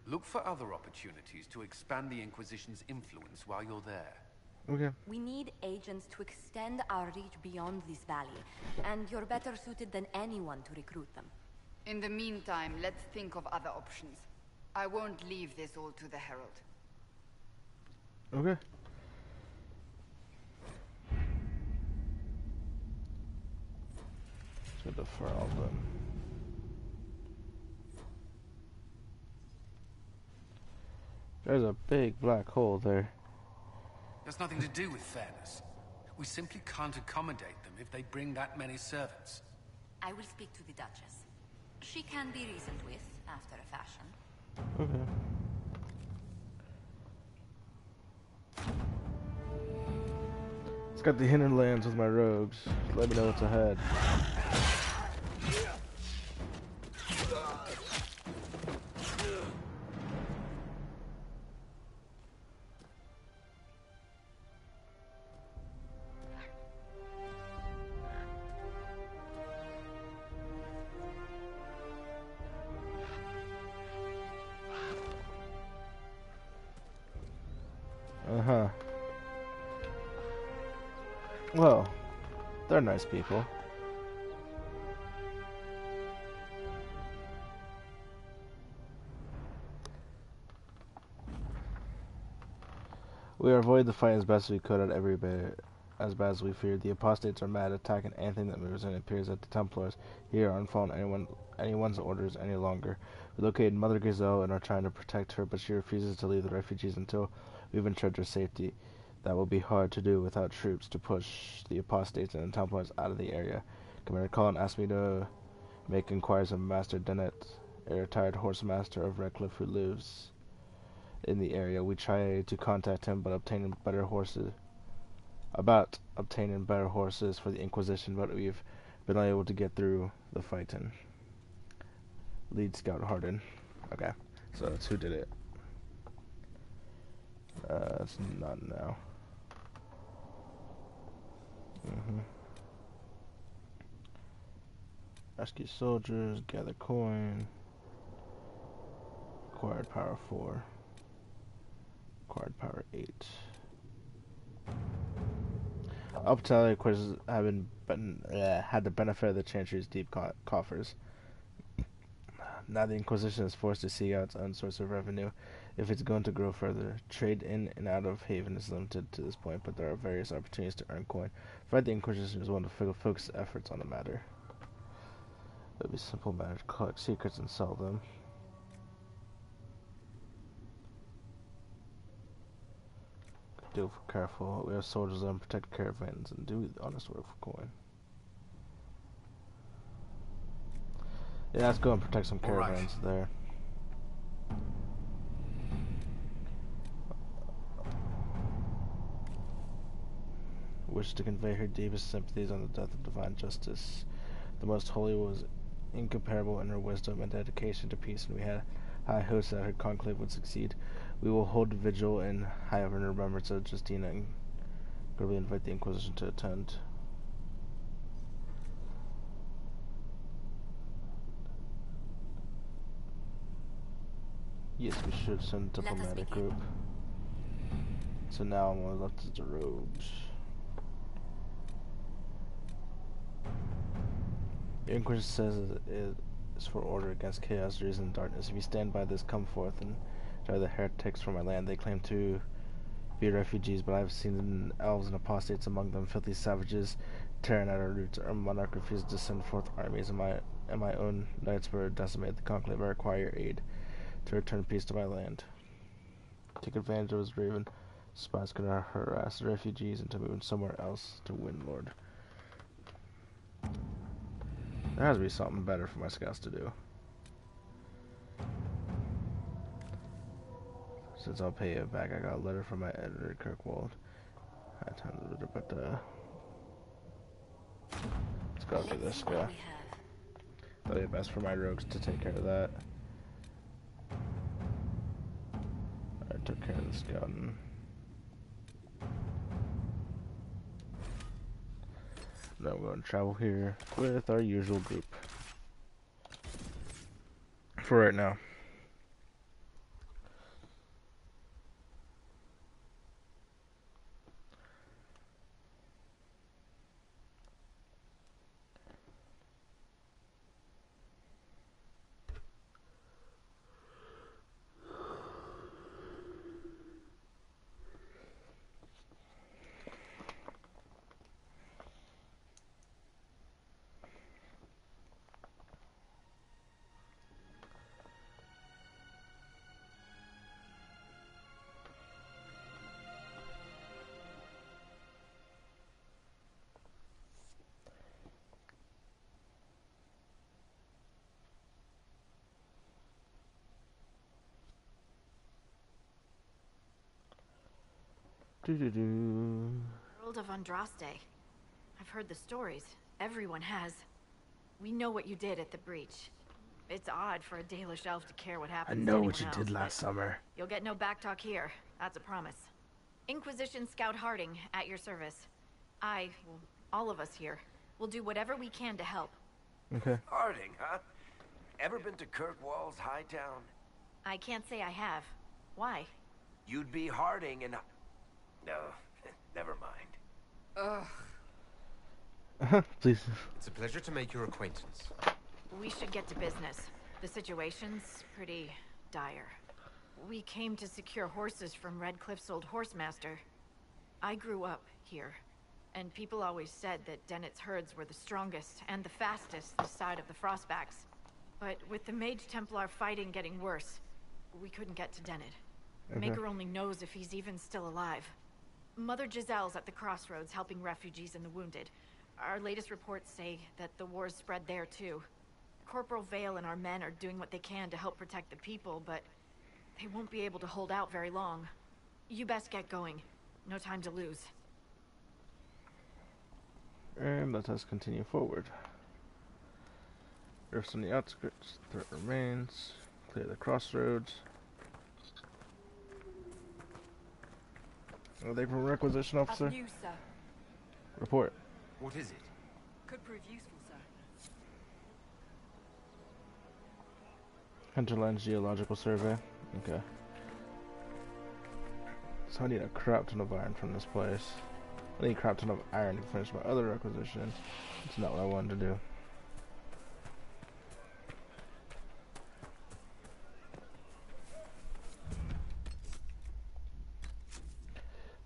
Look for other opportunities to expand the Inquisition's influence while you're there. Okay. We need agents to extend our reach beyond this valley, and you're better suited than anyone to recruit them. In the meantime, let's think of other options. I won't leave this all to the Herald. Okay. Let's go to Ferelden. There's a big black hole there. There's nothing to do with fairness. We simply can't accommodate them if they bring that many servants. I will speak to the Duchess. She can be reasoned with, after a fashion. Okay. It's got the hinterlands with my rogues. Let me know what's ahead. Uh-huh. Well, they're nice people. We avoided the fight as best we could at every bit, as bad as we feared. The apostates are mad, attacking anything that moves, and it appears that the Templars here aren't following anyone's orders any longer. We located Mother Gazelle and are trying to protect her, but she refuses to leave the refugees until we've ensured her safety. That will be hard to do without troops to push the apostates and the Templars out of the area. Commander Cullen asked me to make inquiries of Master Dennett, a retired horse master of Redcliffe who lives in the area. We tried to contact him about obtaining better horses for the Inquisition, but we've been unable to get through the fighting. Lead Scout Harden. Okay, so that's who did it. It's not now. Rescue soldiers, gather coin. Acquired power 4. Acquired power 8. Hospitality quizzes have had the benefit of the Chantry's deep coffers. Now the Inquisition is forced to seek out its own source of revenue if it's going to grow further. Trade in and out of Haven is limited to this point, but there are various opportunities to earn coin. Fight the Inquisition is one to focus efforts on the matter. It would be a simple matter to collect secrets and sell them. Do careful. We have soldiers and protect caravans and do honest work for coin. Yeah, let's go and protect some caravans there. Wish to convey her deepest sympathies on the death of divine justice. The Most Holy was incomparable in her wisdom and dedication to peace, and we had high hopes that her conclave would succeed. We will hold vigil in high remembrance of Justina and gravely invite the Inquisition to attend. Yes, we should send a diplomatic group. So now I'm on left is the rogues. The Inquisition says it is for order against chaos, reason, and darkness. If you stand by this, come forth and drive the heretics from my land. They claim to be refugees, but I have seen elves and apostates among them, filthy savages tearing at our roots. Our monarch refuses to send forth armies, and my own knights were decimated. The conclave, I require your aid. to return peace to my land. Take advantage of his raven. Spies could harass the refugees into moving somewhere else to Windlord. There has to be something better for my scouts to do. Since I'll pay it back, I got a letter from my editor, Kirkwald. I had time to read it, but let's go after this guy. That'll be best for my rogues to take care of that. I took care of the scouting. Now we're going to travel here with our usual group. For right now. World of Andraste. I've heard the stories. Everyone has. We know what you did at the breach. It's odd for a Dalish elf to care what I happens know to what you anyone did else, last but summer. you'll get no backtalk here. That's a promise. Inquisition Scout Harding, at your service. All of us here, will do whatever we can to help. Okay. Harding, huh? Ever been to Kirkwall's Hightown? I can't say I have. Why? You'd be Harding and... No, never mind. Please. It's a pleasure to make your acquaintance. We should get to business. The situation's pretty dire. We came to secure horses from Redcliffe's old horsemaster. I grew up here, and people always said that Dennett's herds were the strongest and the fastest this side of the Frostbacks. But with the Mage Templar fighting getting worse, we couldn't get to Dennett. Okay. Maker only knows if he's even still alive. Mother Giselle's at the crossroads helping refugees and the wounded. Our latest reports say that the war's spread there too. Corporal Vale and our men are doing what they can to help protect the people, but they won't be able to hold out very long. You best get going. No time to lose. And let us continue forward. Earth's on the outskirts, threat remains. Clear the crossroads. Are they from requisition officer? Of news, sir. Report. What is it? Could prove useful, sir. Hinterlands Geological Survey. Okay. So I need a crap ton of iron from this place. I need a crap ton of iron to finish my other requisition. It's not what I wanted to do.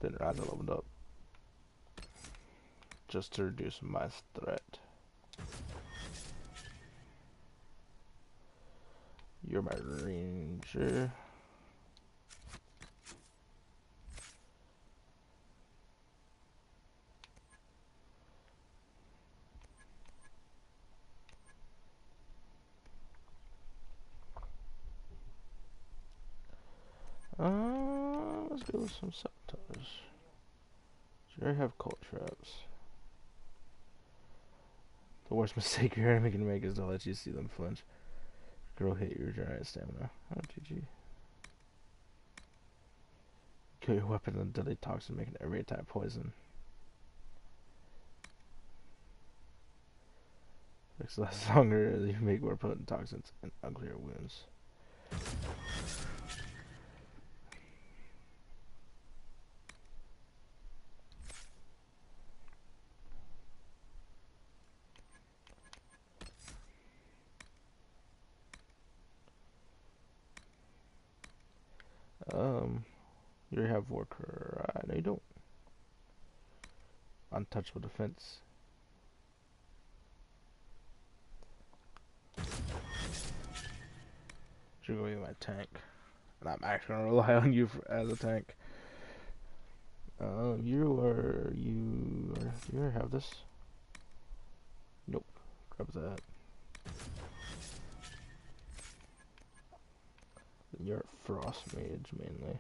Didn't realize I leveled up. Just to reduce my threat. You're my ranger. Let's go with some sabotage. Should I have cult traps? The worst mistake your enemy can make is to let you see them flinch. Girl hit your giant stamina. Oh, GG. Kill your weapon with deadly toxin, making every attack poison. Makes it last longer, you make more potent toxins and uglier wounds. You have worker. No, you don't. Untouchable defense. You're going to be my tank. And I'm actually going to rely on you as a tank. You have this? Nope. Grab that. You're a frost mage mainly.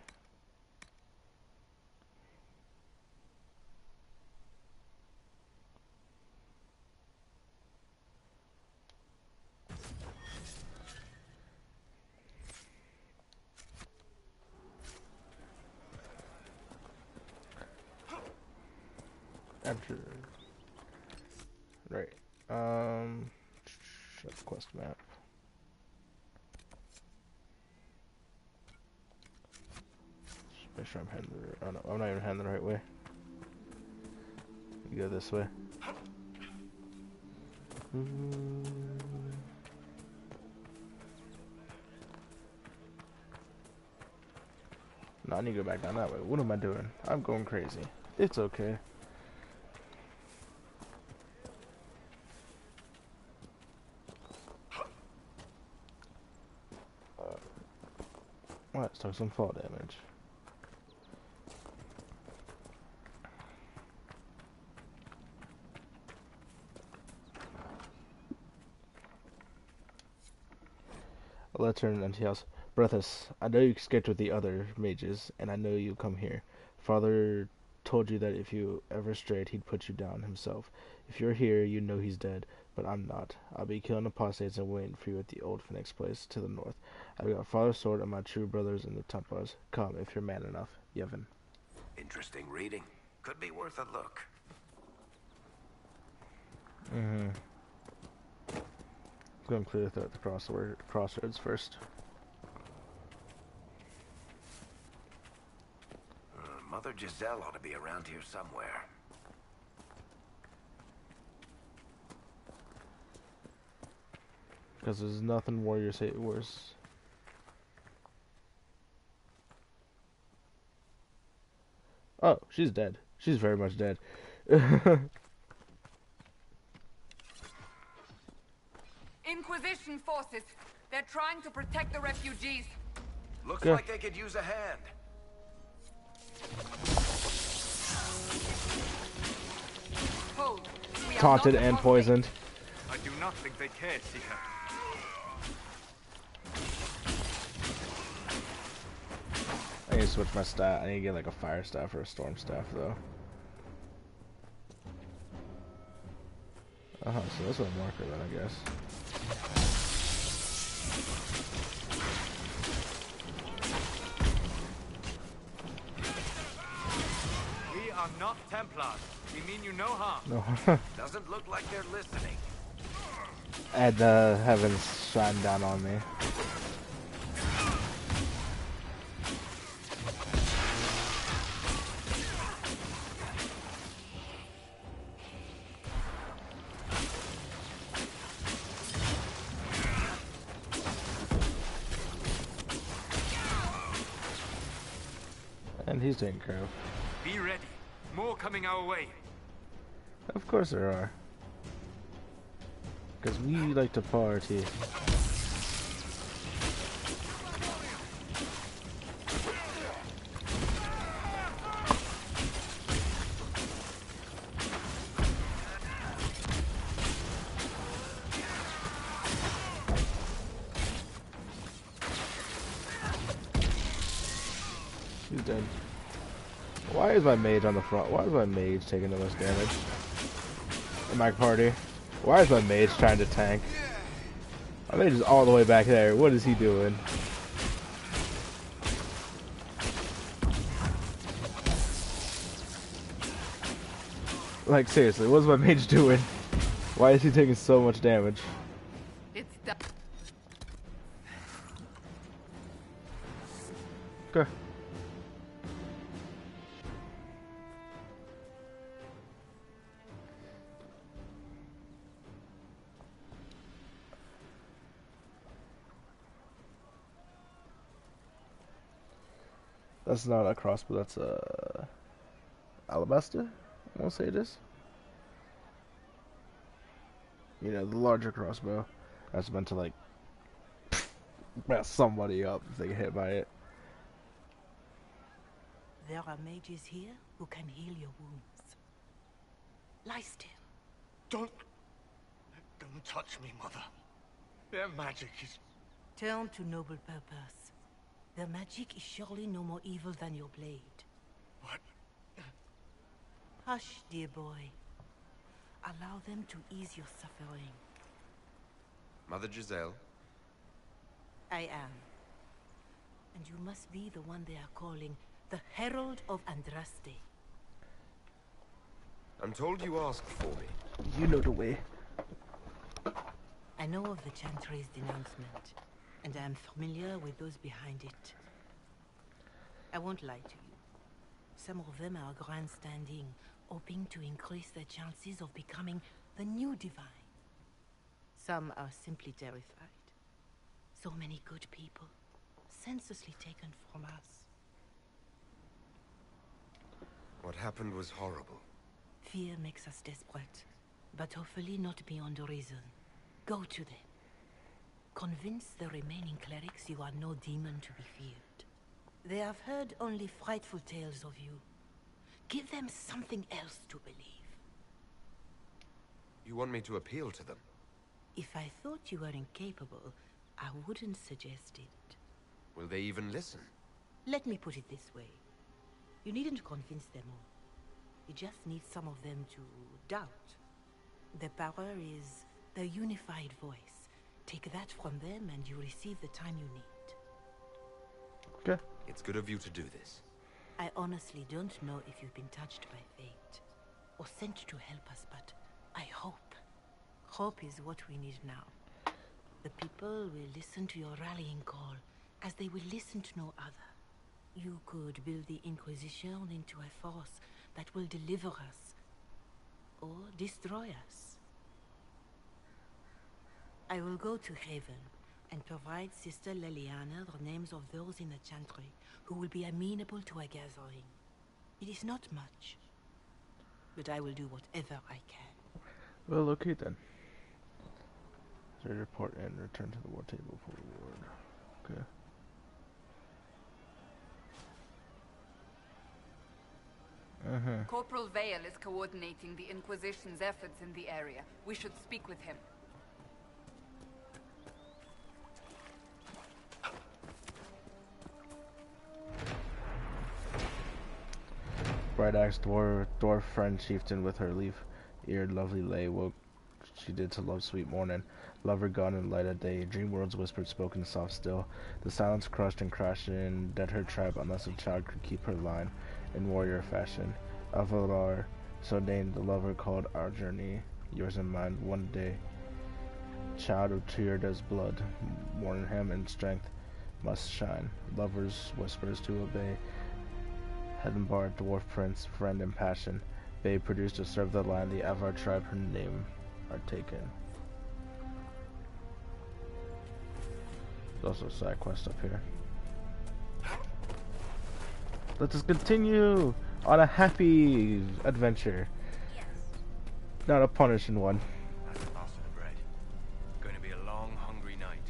Enter. Right. Quest map. Just make sure I'm heading the. Oh no, I'm not even heading the right way. You go this way. No, I need to go back down that way. What am I doing? I'm going crazy. It's okay. Let's talk some fall damage. Let's turn into house. Breathus, I know you escaped with the other mages, and I know you'll come here. Father told you that if you ever strayed, he'd put you down himself. If you're here, you know he's dead, but I'm not. I'll be killing apostates and waiting for you at the old Phoenix place to the north. I've got Father's sword and my true brothers in the Templars. Come, if you're man enough. Yevon. Interesting reading. Could be worth a look. I'm going to clear the crossroads first. Mother Giselle ought to be around here somewhere. Because there's nothing warriors hate worse. Oh, she's dead. She's very much dead. Inquisition forces. They're trying to protect the refugees. Looks like they could use a hand. Hold. Taunted and poisoned. I do not think they care, Seeker. I need to switch my stat. I need to get like a fire staff or a storm staff though. So that's a marker then, I guess. We are not Templars. We mean you no harm. No. Doesn't look like they're listening. And the heavens shine down on me. And he's taken care of. Be ready. More coming our way. Of course there are. Because we like to party. He's dead. Why is my mage on the front? Why is my mage taking the most damage in my party? Why is my mage trying to tank? My mage is all the way back there. What is he doing? Like, seriously, what's my mage doing? Why is he taking so much damage? It's done. Okay. That's not a crossbow, that's a alabaster, I want to say it is. You know, the larger crossbow. That's meant to like mess somebody up if they get hit by it. There are mages here who can heal your wounds. Lie still. Don't touch me, Mother. Their magic is... Turn to noble purpose. Their magic is surely no more evil than your blade. What? Hush, dear boy. Allow them to ease your suffering. Mother Giselle? I am. And you must be the one they are calling the Herald of Andraste. I'm told you asked for me. You know the way. I know of the Chantry's denouncement, and I am familiar with those behind it. I won't lie to you. Some of them are grandstanding, hoping to increase their chances of becoming the new divine. Some are simply terrified. So many good people, senselessly taken from us. What happened was horrible. Fear makes us desperate, but hopefully not beyond reason. Go to them. Convince the remaining clerics you are no demon to be feared. They have heard only frightful tales of you. Give them something else to believe. You want me to appeal to them? If I thought you were incapable, I wouldn't suggest it. Will they even listen? Let me put it this way. You needn't convince them all. You just need some of them to doubt. Their power is their unified voice. Take that from them and you receive the time you need. Okay. It's good of you to do this. I honestly don't know if you've been touched by fate, or sent to help us, but I hope. Hope is what we need now. The people will listen to your rallying call, as they will listen to no other. You could build the Inquisition into a force that will deliver us, or destroy us. I will go to Haven and provide Sister Leliana the names of those in the Chantry who will be amenable to a gathering. It is not much, but I will do whatever I can. Well, okay then. So report and return to the war table for reward. Okay. Corporal Vale is coordinating the Inquisition's efforts in the area. We should speak with him. Bright axe dwarf friend chieftain with her leaf-eared lovely lay woke she did to love sweet morning. Lover gone in light of day, dream worlds whispered spoken soft still. The silence crushed and crashed in dead her tribe unless a child could keep her line in warrior fashion. Avalar, so named the lover called our journey, yours and mine one day. Child of Tyrda's blood, warning him in strength must shine. Lovers whispers to obey. Hedenbar, dwarf prince, friend and passion. Babe produced to serve the land, the Avar tribe, her name are taken. There's also a side quest up here. Let us continue on a happy adventure. Yes. Not a punishing one. That's the last of the bread. Going to be a long, hungry night.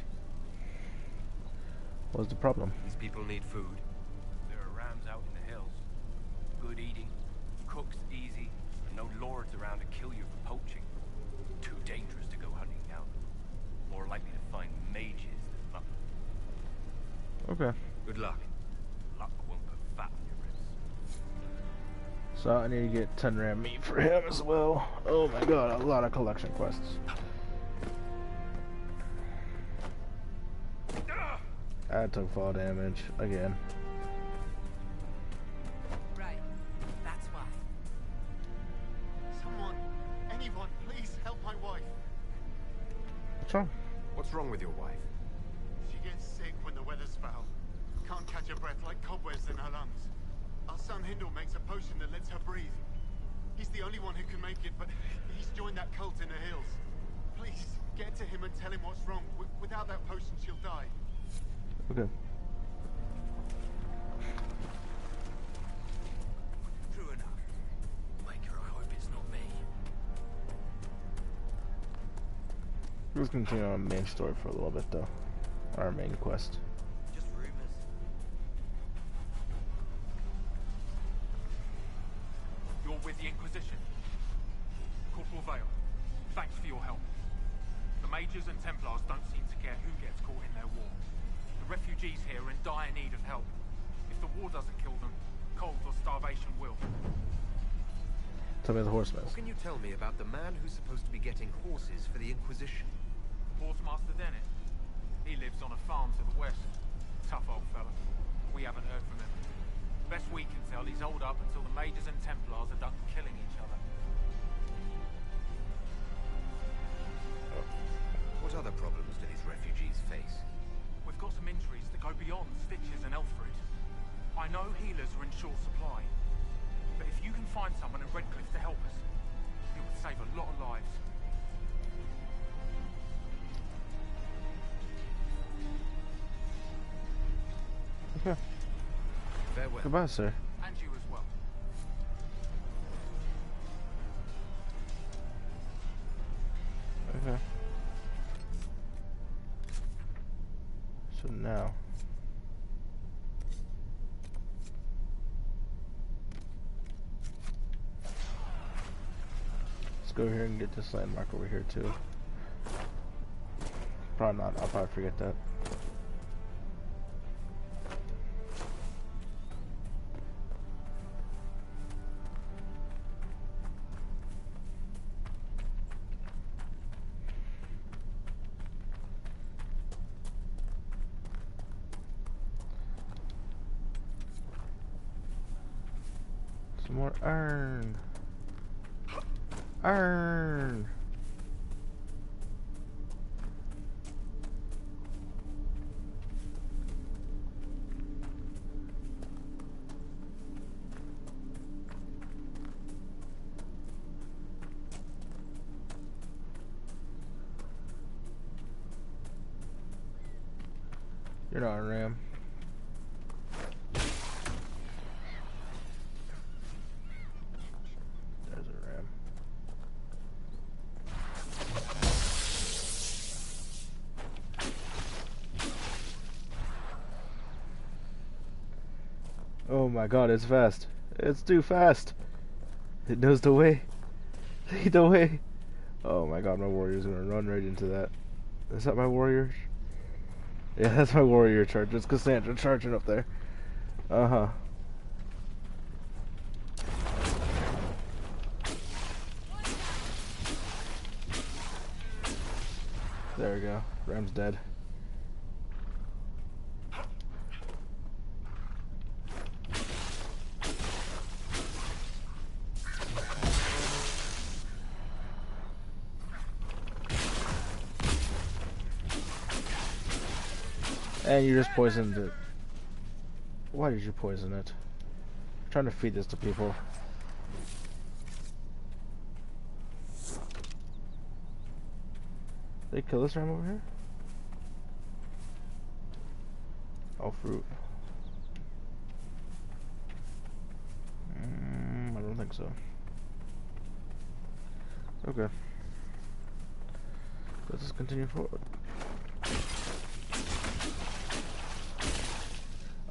What's the problem? These people need food. There are rams out in the hills. Good eating, cooks easy, and no lords around to kill you for poaching. Too dangerous to go hunting down. More likely to find mages than mutton. Okay. Good luck. Luck won't put fat on your ribs. So I need to get 10 ram meat for him as well. Oh my god, a lot of collection quests. I took fall damage again. Right. That's why. Someone, anyone, please help my wife. What's wrong? What's wrong with your wife? She gets sick when the weather's foul. Can't catch her breath like cobwebs in her lungs. Our son Hindle makes a potion that lets her breathe. He's the only one who can make it, but he's joined that cult in the hills. Please, get to him and tell him what's wrong. Without that potion, she'll die. Okay. True enough. Maker, I hope it's not me. Let's continue on the main story for a little bit though. our main quest. Just rumors. You're with the Inquisition. Corporal Vale, thanks for your help. The Mages and Templars don't seem to care who gets caught in their war. The refugees here are in dire need of help. If the war doesn't kill them, cold or starvation will. Tell me the horseman. What can you tell me about the man who's supposed to be getting horses for the Inquisition? Horsemaster Dennett. He lives on a farm to the west. Tough old fella. We haven't heard from him. Best we can tell, he's holed up until the Mages and Templars are done killing each other. What other problems do these refugees face? We've got some injuries that go beyond stitches and elf fruit. I know healers are in short supply, but if you can find someone in Redcliffe to help us, it would save a lot of lives. Okay. Farewell. Goodbye, sir. And you as well. Okay. So now. Let's go here and get this landmark over here too. Probably not, I'll probably forget that. Some more iron. Iron. You're not a ram. There's a ram. Oh my god, it's fast. It's too fast. It knows the way. See the way. Oh my god, my warrior's gonna run right into that. Is that my warrior? Yeah, that's my warrior charge. It's Cassandra charging up there. Uh-huh. There we go. Ram's dead. And you just poisoned it. Why did you poison it? I'm trying to feed this to people. Did they kill this ram over here? Oh, fruit. I don't think so. Okay. Let's just continue forward.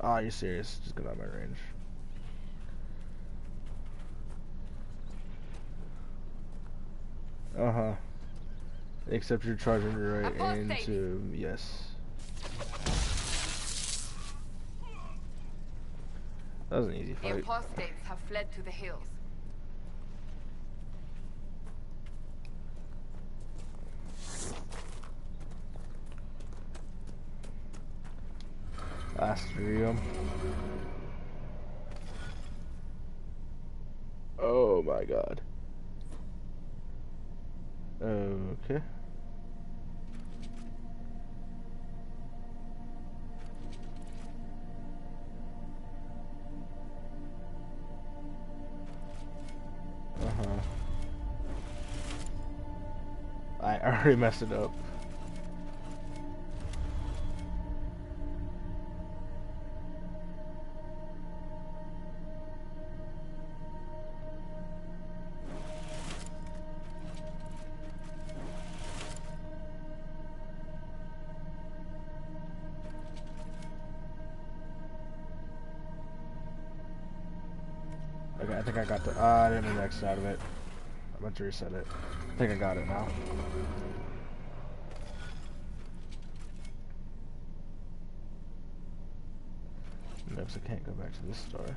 Ah, you're serious? Just get out of my range. Uh-huh. Except you're charging right into... Yes. That was an easy fight. The apostates have fled to the hills. Astrium. Oh my god. Okay. I already messed it up. think I got the... I didn't mean to exit out of it. I meant to reset it. I think I got it now. Nope, I can't go back to this store.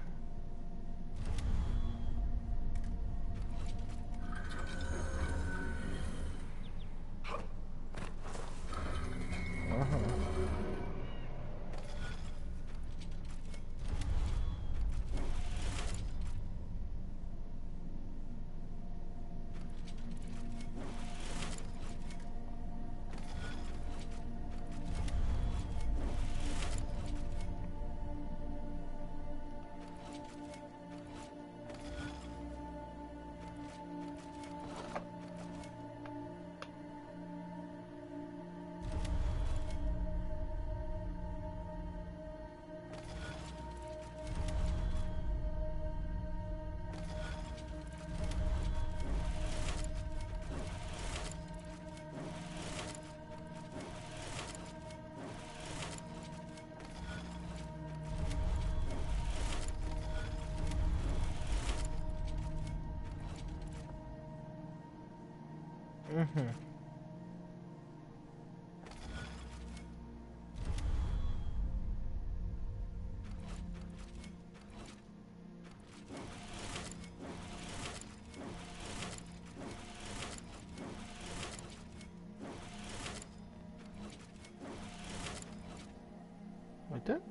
Like that?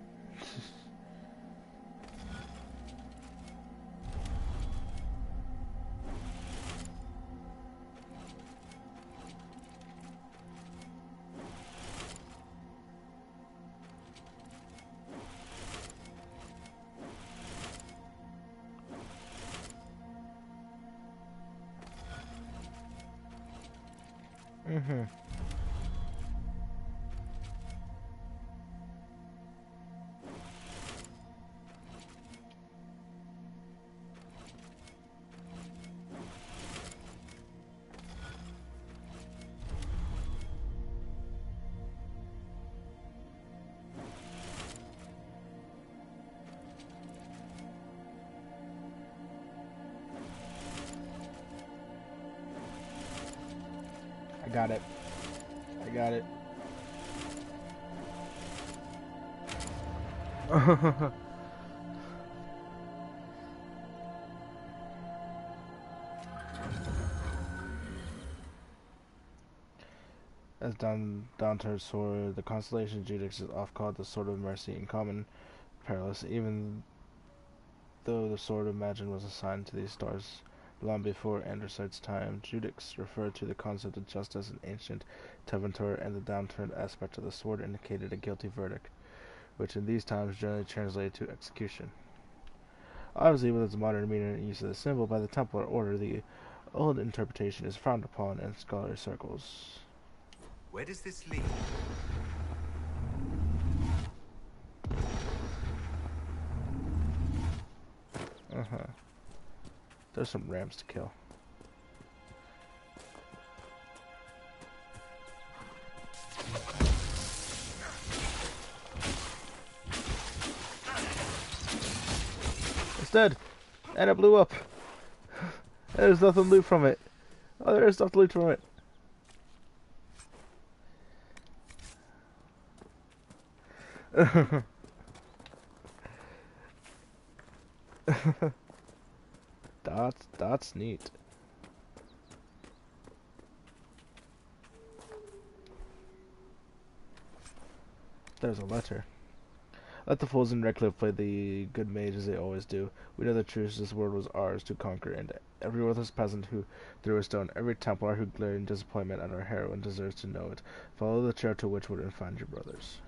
I got it. I got it. As down to her sword, the constellation Judix is oft called the Sword of Mercy in common parlance, even though the sword of Magin was assigned to these stars long before Androsite's time. Judix referred to the concept of justice in ancient Tevinter, and the downturned aspect of the sword indicated a guilty verdict, which in these times generally translated to execution. Obviously, with its modern meaning and use of the symbol by the Templar Order, the old interpretation is frowned upon in scholarly circles. Where does this lead? There's some rams to kill. It's dead! And it blew up! There's nothing to loot from it. Oh, there is stuff to loot from it. That's neat. There's a letter. Let the fools in Redcliffe play the good mage as they always do. We know the truth. This world was ours to conquer, and every worthless peasant who threw a stone, every Templar who glared in disappointment at our heroine deserves to know it. Follow the trail to Witchwood and find your brothers.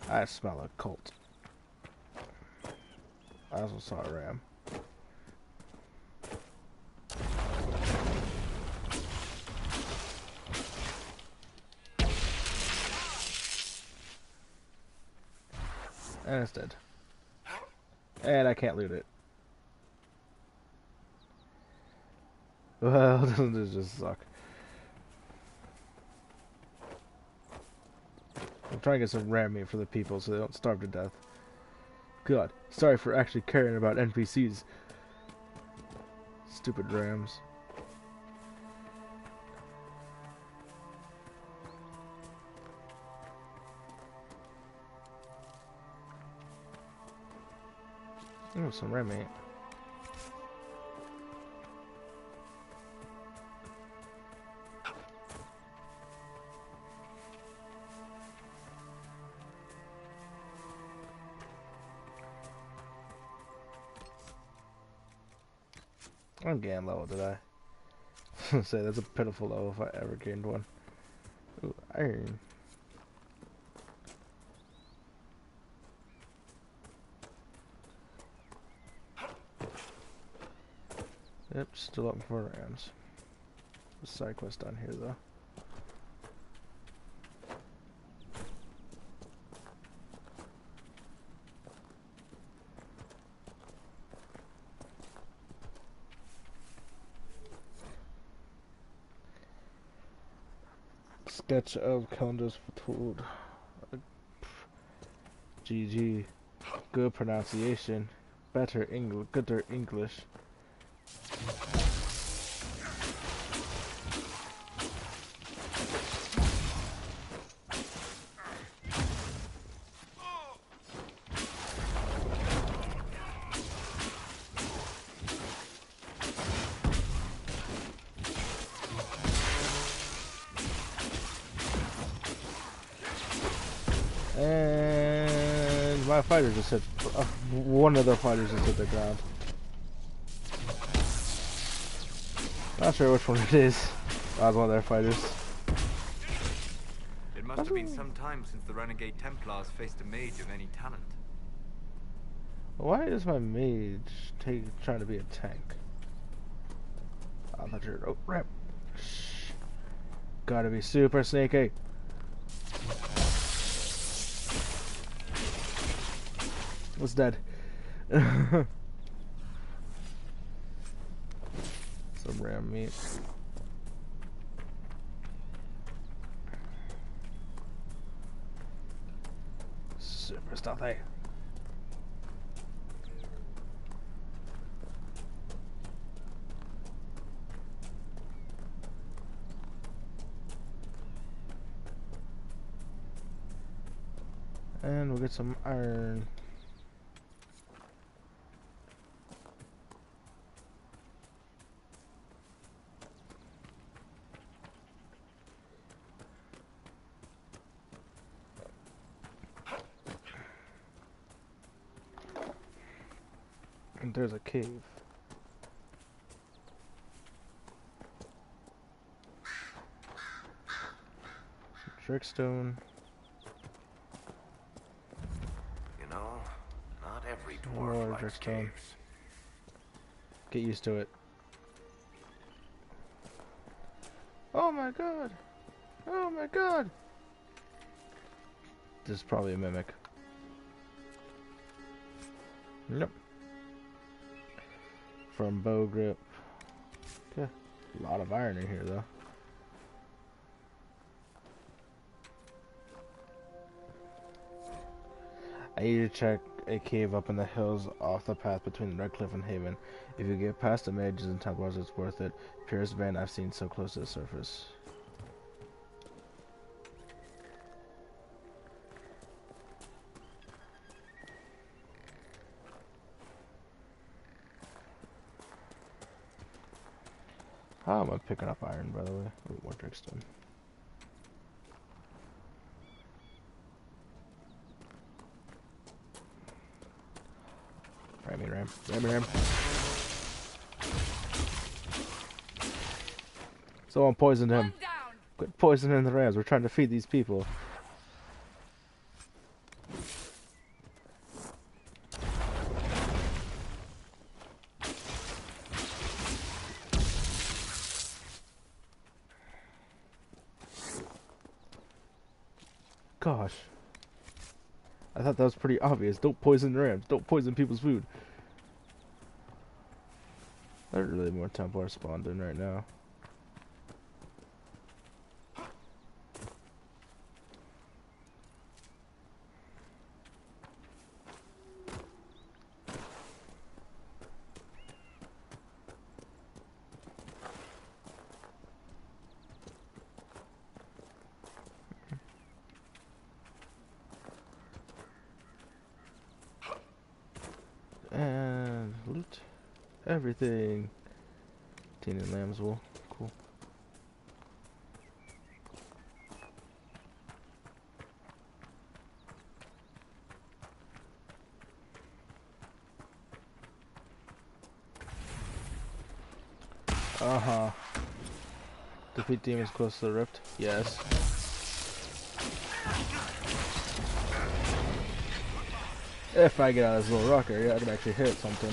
I smell a cult. I also saw a ram. And it's dead. And I can't loot it. Well, doesn't it just suck? I'm trying to get some ram meat for the people so they don't starve to death. God, sorry for actually caring about NPCs. Stupid rams. Oh, some ram meat. I'm getting level, did I? Say that's a pitiful level if I ever gained one. Ooh, iron. Yep, still looking for rams. There's a side quest down here though. Sketch of calendars foretold. GG. Good pronunciation. Better English. Gooder English. And my fighter just hit. One of the fighters just hit the ground. Not sure which one it is. That was one of their fighters. It must have been some time since the renegade Templars faced a mage of any talent. Why is my mage trying to be a tank? I thought you were. Oh, rip. Shh. Gotta be super sneaky. What's dead? Some ram meat. Super stealthy. And we'll get some iron. And there's a cave. Trickstone. You know, not every dwarf likes caves. Get used to it. Oh my god! Oh my god! This is probably a mimic. Nope. From bow grip. Okay. A lot of iron in here though. I need to check a cave up in the hills off the path between the Red Cliff and Haven. If you get past the mages and Templars, it's worth it. Purest vein I've seen so close to the surface. How am I picking up iron, by the way? Oh, more Drigstone. Ram. Someone poisoned him. Quit poisoning the rams. We're trying to feed these people. Gosh. I thought that was pretty obvious. Don't poison rams. Don't poison people's food. There's really more Templars spawned in right now. everything. Tin and lamb's wool. Cool. Uh-huh. Defeat demons close to the rift. Yes. If I get out of this little rock area, I can actually hit something.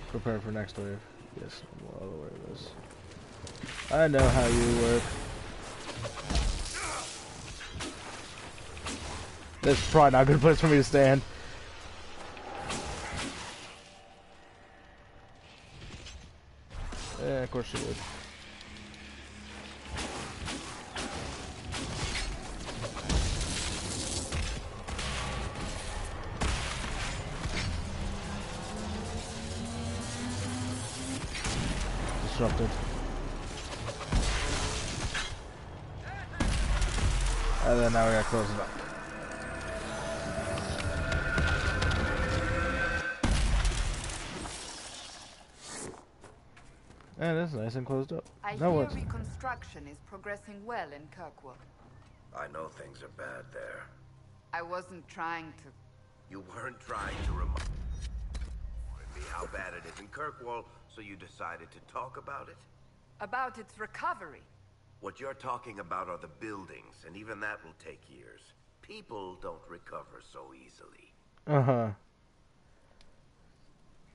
Prepare for next wave. Yes, I'm well aware of this. I know how you work. This is probably not a good place for me to stand. Yeah, of course she would. Disrupted. And then now we gotta close it up. And it's nice and closed up. I No hear one's... reconstruction is progressing well in Kirkwall. I know things are bad there. I wasn't trying to... You weren't trying to remind me how bad it is in Kirkwall, so you decided to talk about it? About its recovery. What you're talking about are the buildings, and even that will take years. People don't recover so easily. Uh-huh.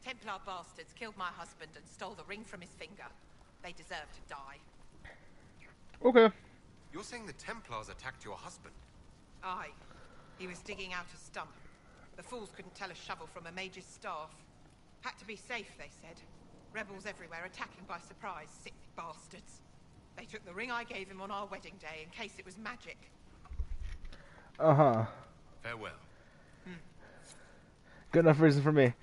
Templar bastards killed my husband and stole the ring from his finger. They deserve to die. Okay. You're saying the Templars attacked your husband? Aye. He was digging out a stump. The fools couldn't tell a shovel from a mage's staff. Had to be safe, they said. Rebels everywhere attacking by surprise, sick bastards. They took the ring I gave him on our wedding day in case it was magic. Uh-huh. Farewell. Good enough reason for me.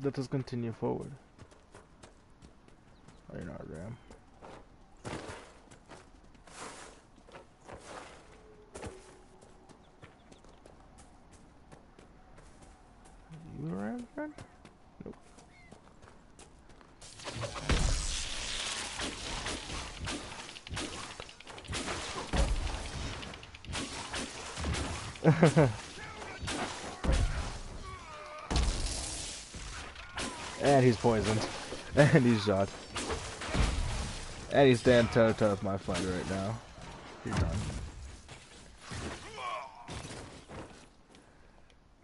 Let us continue forward. Oh, you're not Ram. You Ram, friend? Nope. And he's poisoned. And he's shot. And he's standing toe-to-toe with my fighter right now. You're done.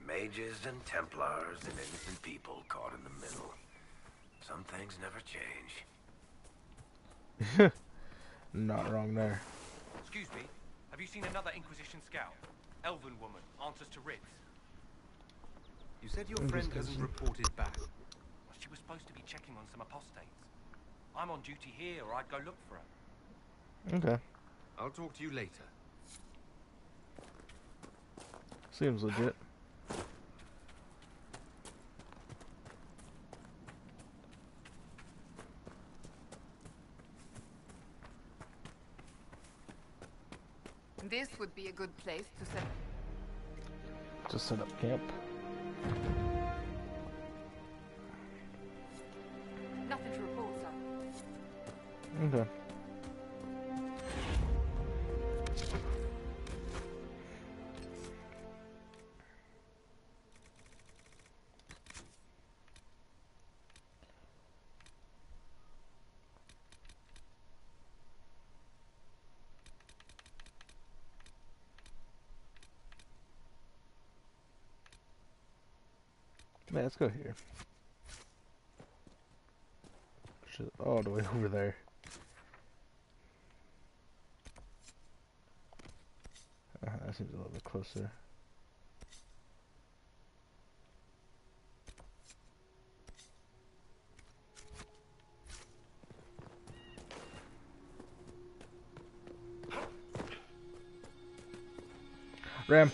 Mages and Templars and innocent people caught in the middle. Some things never change. Not wrong there. Excuse me, have you seen another Inquisition scout? Elven woman, answers to writs. You said your friend hasn't reported back. Well, she was supposed to be checking on some apostates. I'm on duty here, or I'd go look for her. Okay. I'll talk to you later. Seems legit. This would be a good place to set... Just set up camp. Nothing to report, sir. Okay. Man, let's go here. All the way over there. That seems a little bit closer. Ram.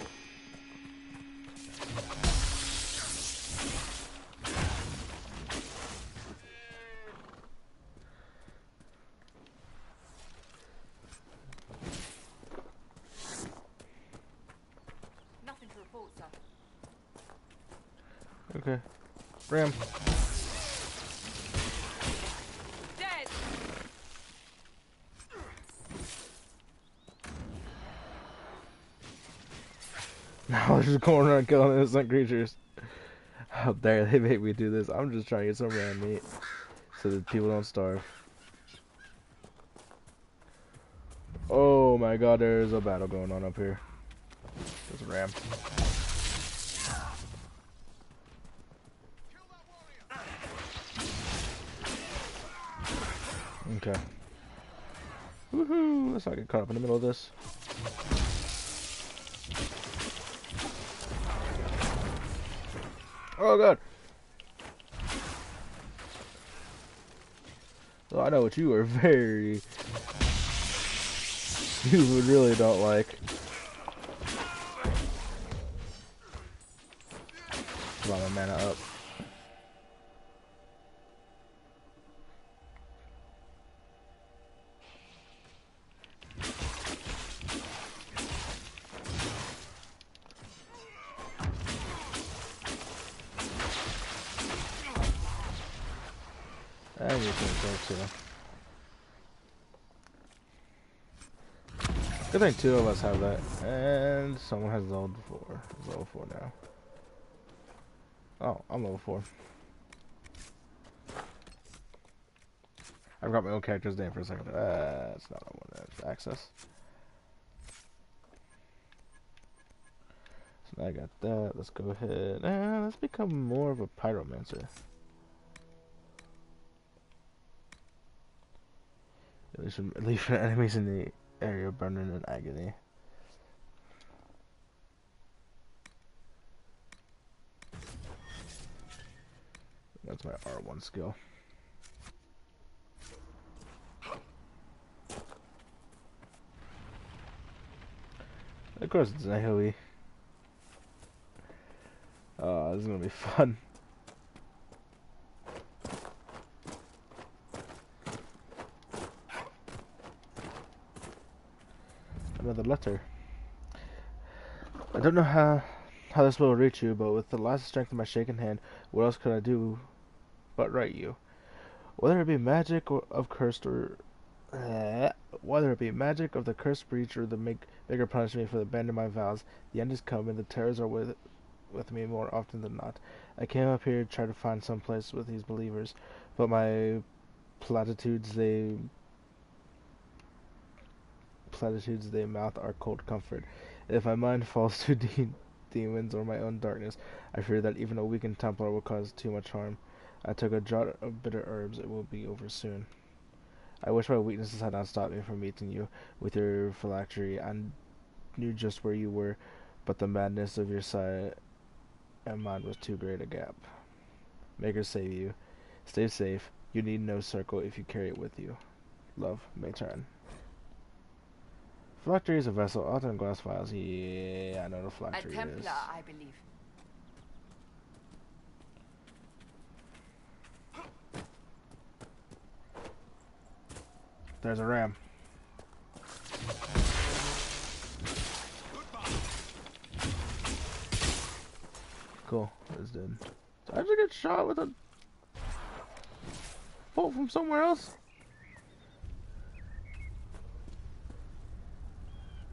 Okay. Ram. Dead. Now we're just going around killing innocent creatures. How dare they make me do this? I'm just trying to get some ram meat so that people don't starve. Oh my god, there's a battle going on up here. There's a ram. Okay. Woohoo! Let's not get caught up in the middle of this. Oh god! So I know what you are very... You really don't like. Come on, my mana up. And you can go too. Good thing two of us have that, and someone has level 4. Level 4 now. Oh, I'm level 4. I forgot my own character's name for a second. That's not what I wanted to access. So now I got that. Let's go ahead and let's become more of a pyromancer. Leave enemies in the area burning in agony. That's my R1 skill. Of course it's AoE. Oh, this is gonna be fun. Another letter. I don't know how this will reach you, but with the last strength of my shaken hand, what else could I do but write you? Whether it be magic or of cursed or whether it be magic of the cursed breach or the bigger punishment for the abandoning my vows, the end is come and the terrors are with me more often than not. I came up here to try to find some place with these believers, but my platitudes they mouth are cold comfort. If my mind falls to demons or my own darkness, I fear that even a weakened Templar will cause too much harm. I took a draught of bitter herbs, it will be over soon. I wish my weaknesses had not stopped me from meeting you with your phylactery. I knew just where you were, but the madness of your sight and mine was too great a gap. Maker save you. Stay safe. You need no circle if you carry it with you. Love, Matron. Phylactery is a vessel, often in glass vials. Yeah, I know the phylactery is. A Templar, I believe. There's a ram. Cool, it's dead. Did I just get shot with a bolt from somewhere else?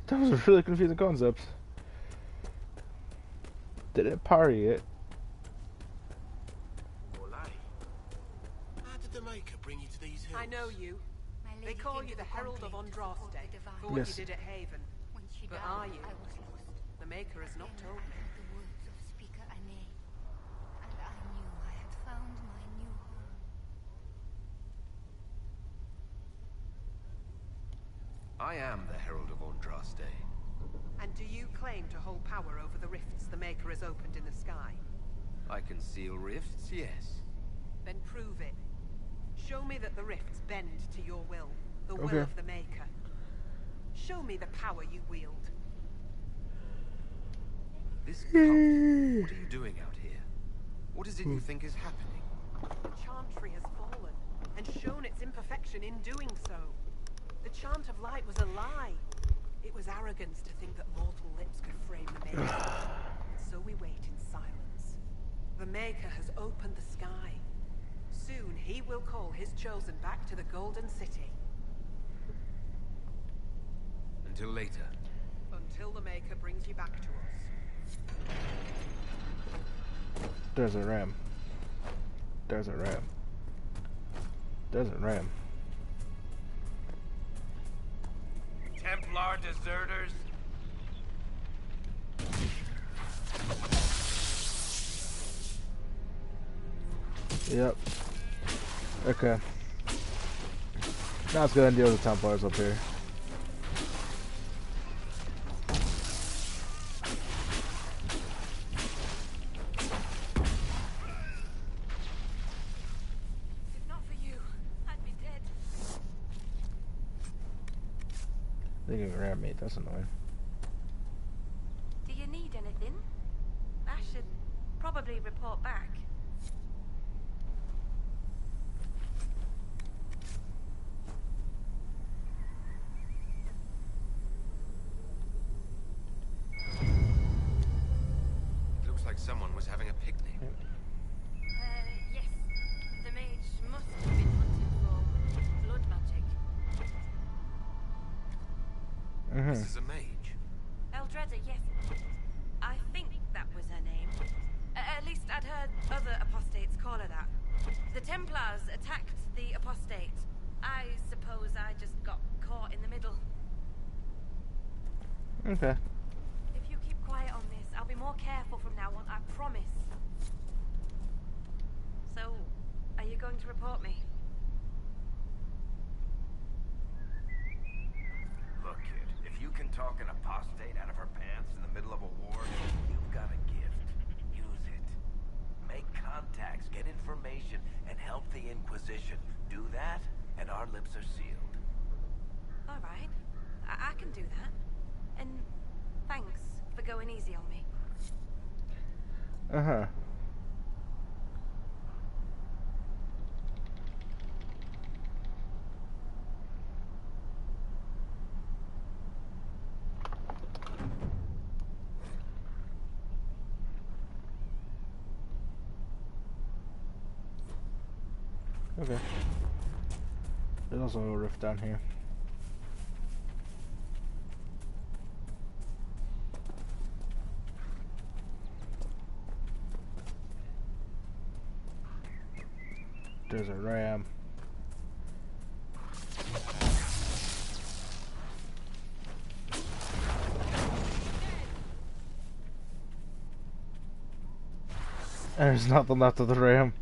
That was a really confusing concept. Did it parry it? How did the Maker bring you to these hills? I know you. They call you the Herald of Andraste for what Yes. you did at Haven. But are you? The Maker has not told me. The words of Speaker Ane, and I knew I had found my new home. I am the Herald of Andraste. And do you claim to hold power over the rifts the Maker has opened in the sky? I can seal rifts, yes. Then prove it. Show me that the rifts bend to your will, the will Okay. of the Maker. Show me the power you wield. This cult, what are you doing out here? What is it you think is happening? The Chantry has fallen, and shown its imperfection in doing so. The Chant of Light was a lie. It was arrogance to think that mortal lips could frame the Maker. So we wait in silence. The Maker has opened the sky. Soon he will call his chosen back to the Golden City. Until later. Until the Maker brings you back to us. Desert Ram. Desert Ram. Desert Ram. Templar deserters. Yep. Okay. Now let's go ahead and deal with the Templars up here. If not for you, I'd be dead. They can ram me, that's annoying. Do you need anything? I should probably report back. Someone was having a picnic. Yes. The mage must have been hunted for blood magic. This is a mage. Eldreda, yes. I think that was her name. At least I'd heard other apostates call her that. The Templars attacked the apostate. I suppose I just got caught in the middle. Okay. If you keep quiet on this, I'll be more careful from now on, I promise. So, are you going to report me? Look, kid, if you can talk an apostate out of her pants in the middle of a war, you've got a gift. Use it. Make contacts, get information, and help the Inquisition. Do that, and our lips are sealed. Alright. I can do that. And thanks for going easy on me. Uh-huh. Okay. There's also a rift down here. There's a ram. There's nothing left of the ram.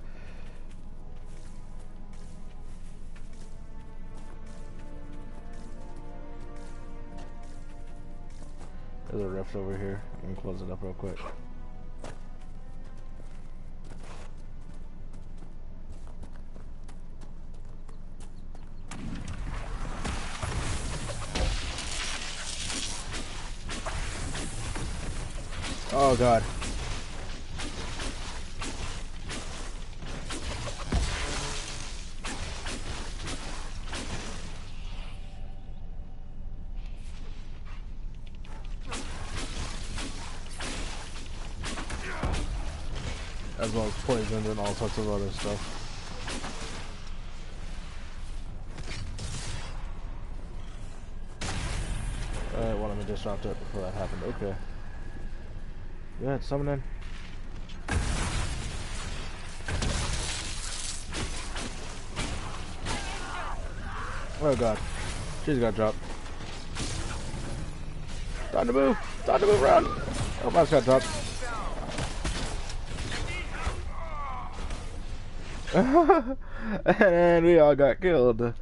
There's a rift over here. I'm gonna close it up real quick. Oh god. As well as poisoned and all sorts of other stuff. Alright, well, let me disrupt it before that happened. Okay. Go ahead, summon in. Oh god. She's got dropped. Time to move! Time to move around! Oh, mouse got dropped. And we all got killed.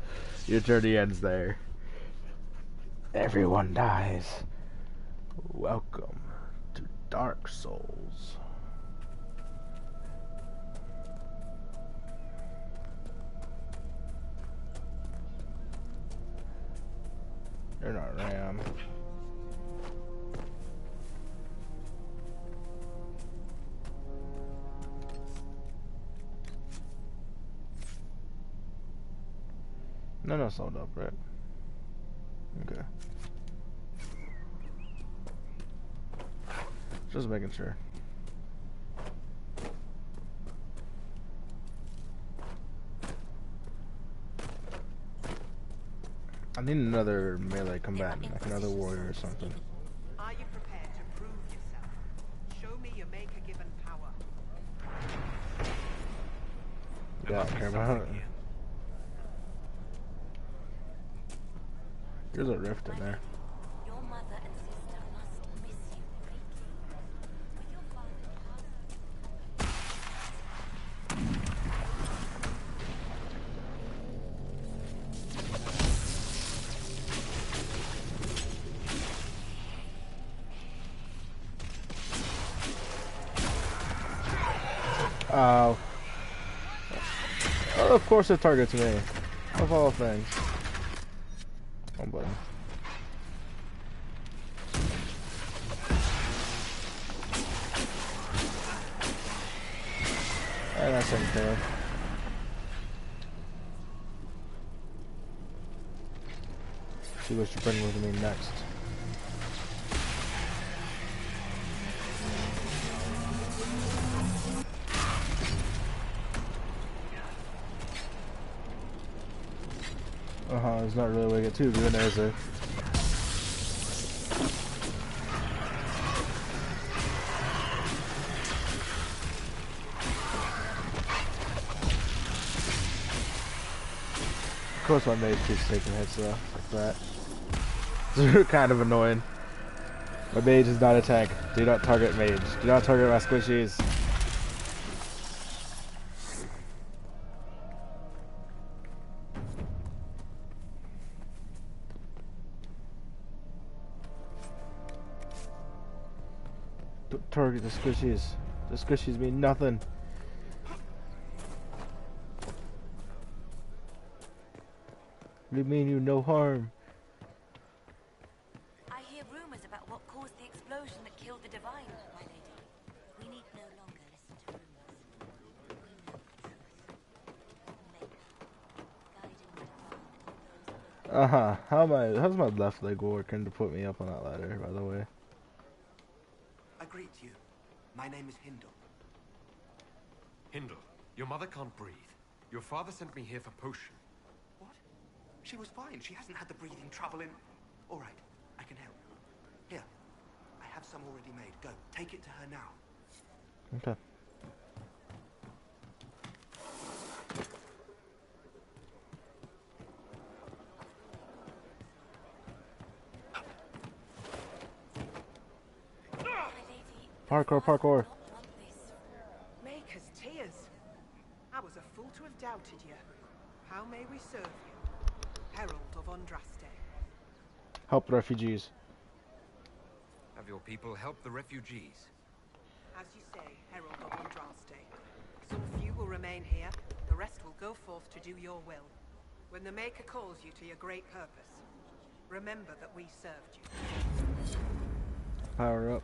Your journey ends there. Everyone dies. Welcome to Dark Souls. You're not Ram. No, sold up, right? Okay. Just making sure. I need another melee combatant, like another warrior or something. Are you prepared to prove yourself? Show me your maker-given power. Yeah, I don't care about it. There's a rift in there. Your mother and sister must miss you greatly. With your father Oh, of course it targets me. Of all things. One button. And that's unfair. See what you bring with me next. There's not really a way to get to doing there, is there? Of course my mage keeps taking hits though, like that. It's kind of annoying. My mage is not a tank. Do not target mage. Do not target my squishies. Don't target the squishies. The squishies mean nothing. They mean you no harm. I hear rumors about what caused the explosion that killed the Divine, my lady. We need no longer listen to rumors. We know the truth. How's my left leg working to put me up on that ladder, by the way? I greet you. My name is Hindle. Hindle, your mother can't breathe. Your father sent me here for potion. What? She was fine. She hasn't had the breathing trouble in... All right, I can help. Here, I have some already made. Go, take it to her now. Okay. Parkour, parkour. Maker's tears. I was a fool to have doubted you. How may we serve you? Herald of Andraste. Help the refugees. Have your people help the refugees. As you say, Herald of Andraste. Some few will remain here, the rest will go forth to do your will. When the Maker calls you to your great purpose, remember that we served you. Power up.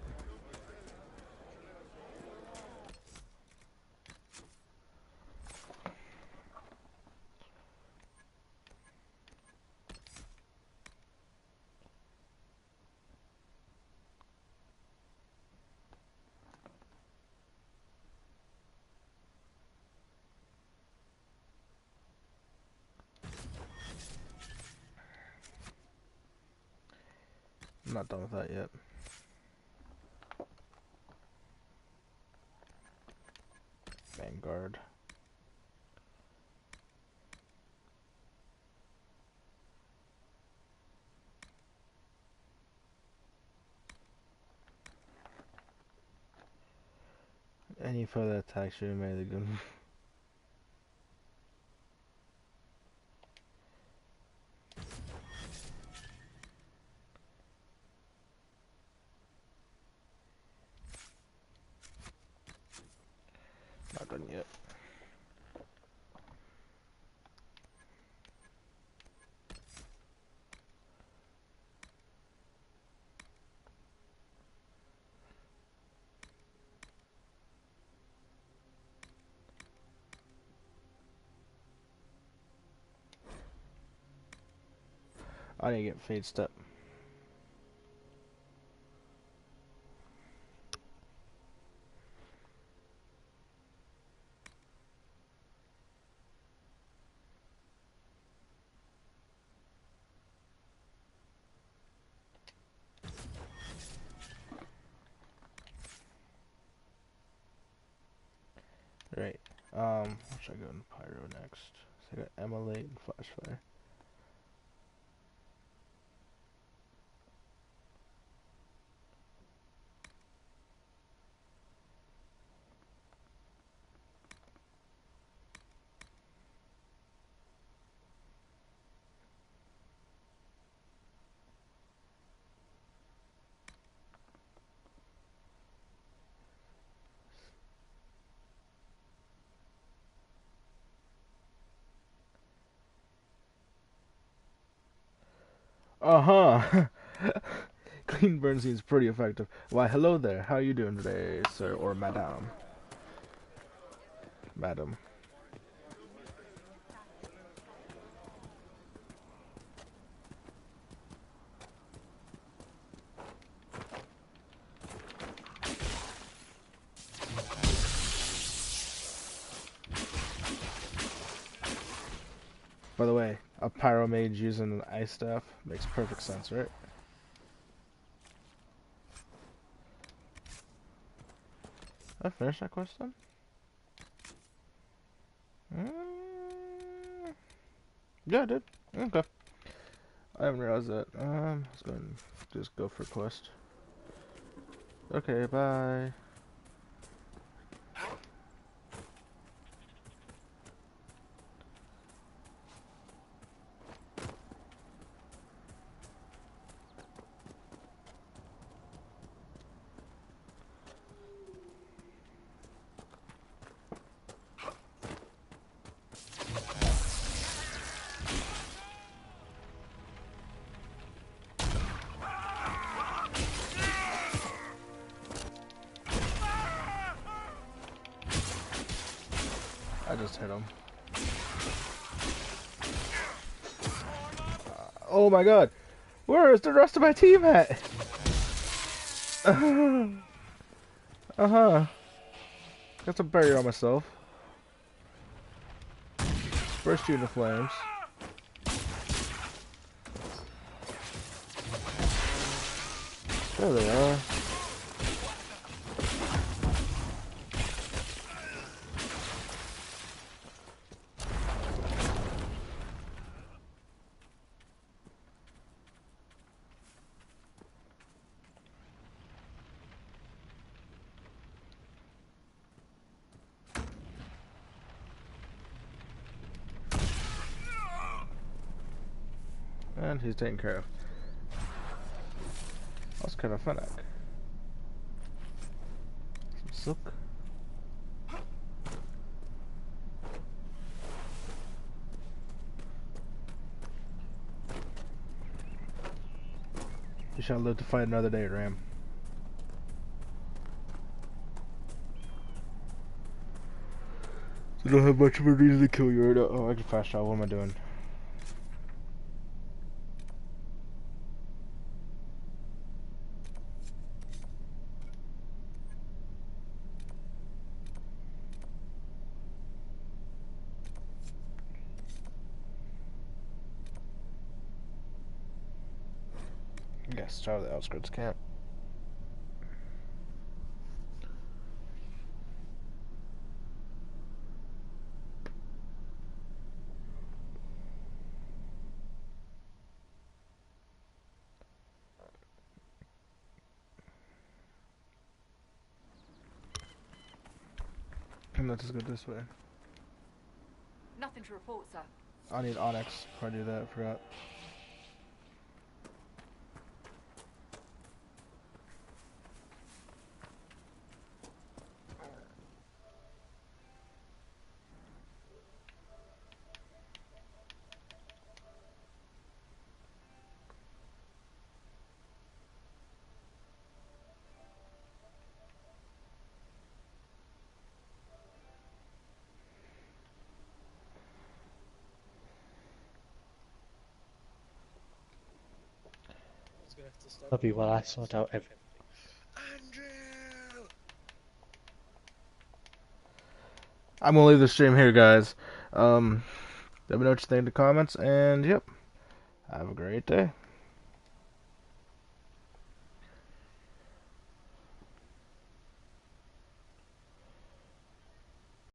I'm not done with that yet. Vanguard. Any further attacks you made are good. Not done yet. I need to get Fade Step. What should I go in Pyro next? So I got Emulate and Flashfire. Uh-huh. Clean burn seems pretty effective. Why, hello there. How are you doing today, sir or madame? Madam. By the way, a pyro mage using an ice staff makes perfect sense, right? Did I finish that quest then? Yeah, I did. Okay. I haven't realized that. Let's go and just go for quest. Okay, bye. I just hit him. Oh my god! Where is the rest of my team at? Uh-huh. Got some barrier on myself. Burst you into flames. There they are. And he's taken care of. That's kind of fun. Some silk. You shall live to fight another day, Ram. I don't have much of a reason to kill you right now. Oh, I can fast travel. What am I doing? Yes, try the outskirts camp. And let's just go this way. Nothing to report, sir. I need Onyx before I do that. I forgot. Love you while I sort out everything. I'm gonna leave the stream here, guys. Let me know what you think in the comments, and yep, have a great day.